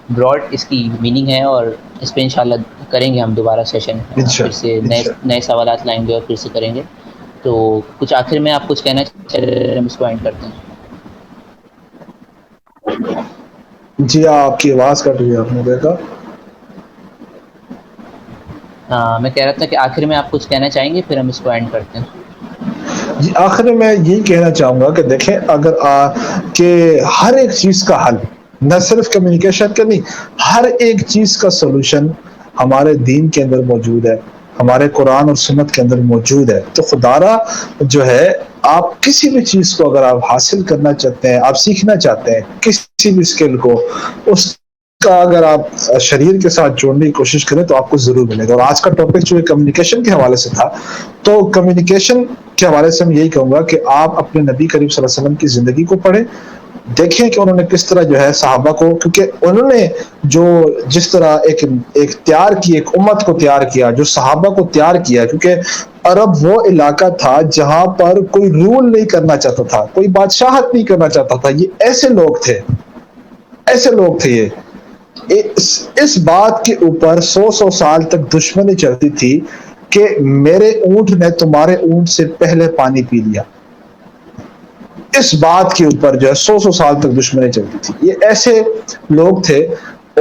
براڈ اس کی میننگ ہے، اور اس پہ انشاءاللہ کریں گے ہم دوبارہ سیشن، پھر سے نئے سوالات لائیں گے اور پھر سے کریں گے. تو کچھ آخر میں آپ کچھ کہنا چاہتے ہیں، اس کو اینڈ کرتے ہیں. جی آپ کی آواز کٹ گئی، آپ نے دیکھا. میں کہہ رہا تھا کہ آخر میں آپ کچھ کہنا چاہیں گے، پھر ہم اس کو اینڈ کرتے ہیں. جی آخر میں یہی کہنا چاہوں گا کہ دیکھیں، اگر کہ ہر ایک چیز کا حل، نہ صرف کمیونیکیشن کا نہیں، ہر ایک چیز کا سولوشن ہمارے دین کے اندر موجود ہے، ہمارے قرآن اور سنت کے اندر موجود ہے. تو خدارا جو ہے آپ کسی بھی چیز کو اگر آپ حاصل کرنا چاہتے ہیں، آپ سیکھنا چاہتے ہیں کسی بھی اسکل کو، اس کا اگر آپ شریر کے ساتھ جوڑنے کی کوشش کریں تو آپ کو ضرور ملے گا. اور آج کا ٹاپک جو ہے کمیونیکیشن کے حوالے سے تھا، تو کمیونیکیشن کے حوالے سے میں یہی کہوں گا کہ آپ اپنے نبی کریم صلی اللہ علیہ وسلم کی زندگی کو پڑھیں، دیکھیں کہ انہوں نے کس طرح جو ہے صحابہ کو، کیونکہ انہوں نے جو جس طرح ایک تیار کی، ایک امت کو تیار کیا، جو صحابہ کو تیار کیا، کیونکہ عرب وہ علاقہ تھا جہاں پر کوئی رول نہیں کرنا چاہتا تھا، کوئی بادشاہت نہیں کرنا چاہتا تھا. یہ ایسے لوگ تھے یہ اس بات کے اوپر 100 سال تک دشمنی چلتی تھی کہ میرے اونٹ نے تمہارے اونٹ سے پہلے پانی پی لیا. اس بات کے اوپر جو ہے 100 سال تک دشمنی چلتی تھی. یہ ایسے لوگ تھے.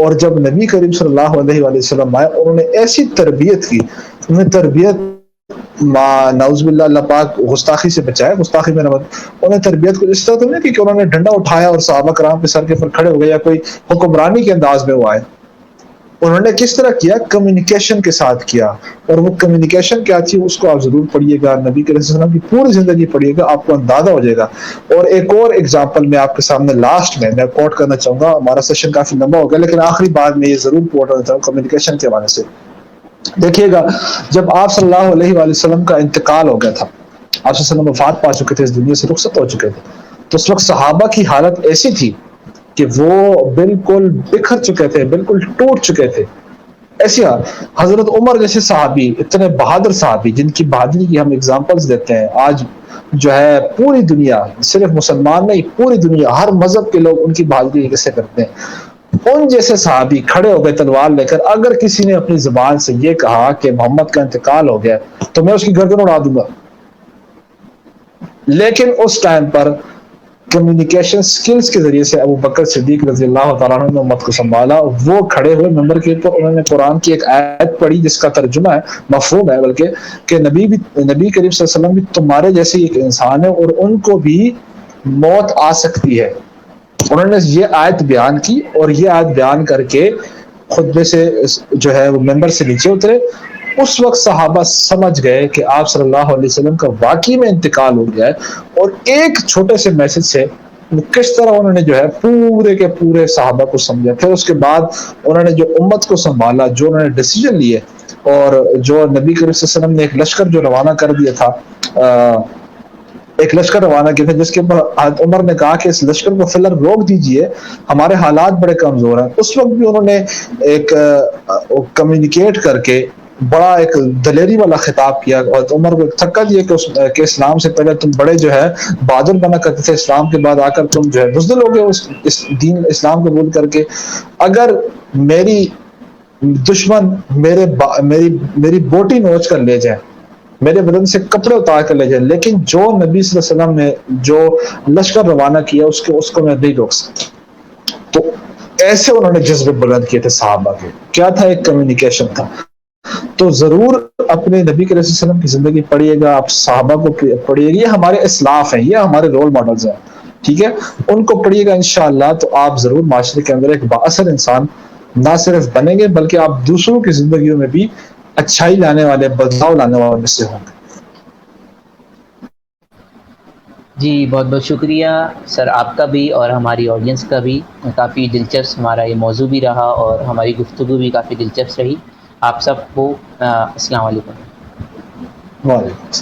اور جب نبی کریم صلی اللہ علیہ وآلہ وسلم آئے، انہوں نے ایسی تربیت کی، انہوں نے تربیت نعوذ باللہ، اللہ پاک گستاخی سے بچائے، گستاخی میں نمت، انہوں نے تربیت کو اس طرح تو نہیں کہ انہوں نے ڈنڈا اٹھایا اور صحابہ کرام کے سر کے پر کھڑے ہو گئے، یا کوئی حکمرانی کے انداز میں وہ آئے. انہوں نے کس طرح کیا؟ کمیونیکیشن کے ساتھ کیا. اور وہ کمیونیکیشن کیا تھی اس کو آپ ضرور پڑھیے گا، نبی کریم صلی اللہ علیہ وسلم کی پوری زندگی پڑھیے گا، آپ کو اندازہ ہو جائے گا. اور ایک اور ایگزامپل میں آپ کے سامنے لاسٹ میں کوٹ کرنا چاہوں گا، ہمارا سیشن کافی لمبا ہو گیا لیکن آخری بات میں یہ ضرور کوٹ کرنا چاہوں گا کمیونیکیشن کے حوالے سے. دیکھیے گا، جب آپ صلی اللہ علیہ وآلہ وسلم کا انتقال ہو گیا تھا، آپ صلی اللہ علیہ وسلم وفات پا چکے تھے، اس دنیا سے رخصت ہو چکے تھے، تو اس وقت صحابہ کی حالت ایسی تھی کہ وہ بالکل بکھر چکے تھے، بالکل ٹوٹ چکے تھے. ایسی حضرت عمر جیسے صحابی، اتنے بہادر صحابی جن کی بہادری کی ہم اگزامپلز دیتے ہیں، آج جو ہے پوری دنیا، صرف مسلمان نہیں، پوری دنیا، ہر مذہب کے لوگ ان کی بہادری کیسے کرتے ہیں. ان جیسے صحابی کھڑے ہو گئے تلوار لے کر. اگر کسی نے اپنی زبان سے یہ کہا کہ محمد کا انتقال ہو گیا تو میں اس کی گردن اڑا دوں گا. لیکن اس ٹائم پر کمیونیکیشن سکلز کے ذریعے سے ابو بکر صدیق رضی اللہ تعالیٰ عنہ نے امت کو سنبھالا. وہ کھڑے ہوئے ممبر کے اوپر، انہوں نے قرآن کی ایک آیت پڑھی جس کا ترجمہ ہے، مفہوم ہے بلکہ، کہ نبی کریم صلی اللہ علیہ وسلم بھی تمہارے جیسے ایک انسان ہے اور ان کو بھی موت آ سکتی ہے. انہوں نے یہ آیت بیان کی، اور یہ آیت بیان کر کے خطبے سے جو ہے وہ ممبر سے نیچے اترے. اس وقت صحابہ سمجھ گئے کہ آپ صلی اللہ علیہ وسلم کا واقعی میں انتقال ہو گیا ہے. اور ایک چھوٹے سے میسج سے کس طرح انہوں نے جو ہے پورے کے پورے صحابہ کو سمجھا، پھر اس کے بعد انہوں نے جو امت کو سنبھالا، جو انہوں نے ڈیسیجن لیے، اور جو نبی کریم صلی اللہ علیہ وسلم نے ایک لشکر جو روانہ کر دیا تھا، ایک لشکر روانہ کیا تھا جس کے اوپر عمر نے کہا کہ اس لشکر کو فی الحال روک دیجئے، ہمارے حالات بڑے کمزور ہیں، اس وقت بھی انہوں نے ایک کمیونیکیٹ کر کے بڑا ایک دلیری والا خطاب کیا، اور عمر کو تھکا دیا کہ اسلام سے پہلے تم بڑے جو ہے بہادر بنا کرتے تھے، اسلام کے بعد آ کر تم جو ہے بزدل ہو گئے اس دین اسلام قبول کر کے، اگر میری دشمن میری بوٹی نوچ کر لے جائے، میرے بدن سے کپڑے اتار کر لے جائے، لیکن جو نبی صلی اللہ علیہ وسلم نے جو لشکر روانہ کیا اس کو میں نہیں روک سکتا۔ تو ایسے انہوں نے جذبے بلند کیے تھے صحابہ کے، کیا تھا؟ ایک کمیونیکیشن تھا۔ تو ضرور اپنے نبی کریم صلی اللہ علیہ وسلم کی زندگی پڑھیے گا، آپ صحابہ کو پڑھیے گا، یہ ہمارے اسلاف ہیں، یہ ہمارے رول ماڈلز ہیں، ٹھیک ہے، ان کو پڑھیے گا انشاءاللہ، تو آپ ضرور معاشرے کے اندر ایک بااثر انسان نہ صرف بنیں گے بلکہ آپ دوسروں کی زندگیوں میں بھی اچھائی لانے والے، بدلاؤ لانے والے میں سے ہوں گے۔ جی بہت بہت شکریہ سر، آپ کا بھی اور ہماری آڈینس کا بھی، کافی دلچسپ ہمارا یہ موضوع بھی رہا اور ہماری گفتگو بھی کافی دلچسپ رہی۔ آپ سب کو السلام علیکم۔ وعلیکم السلام۔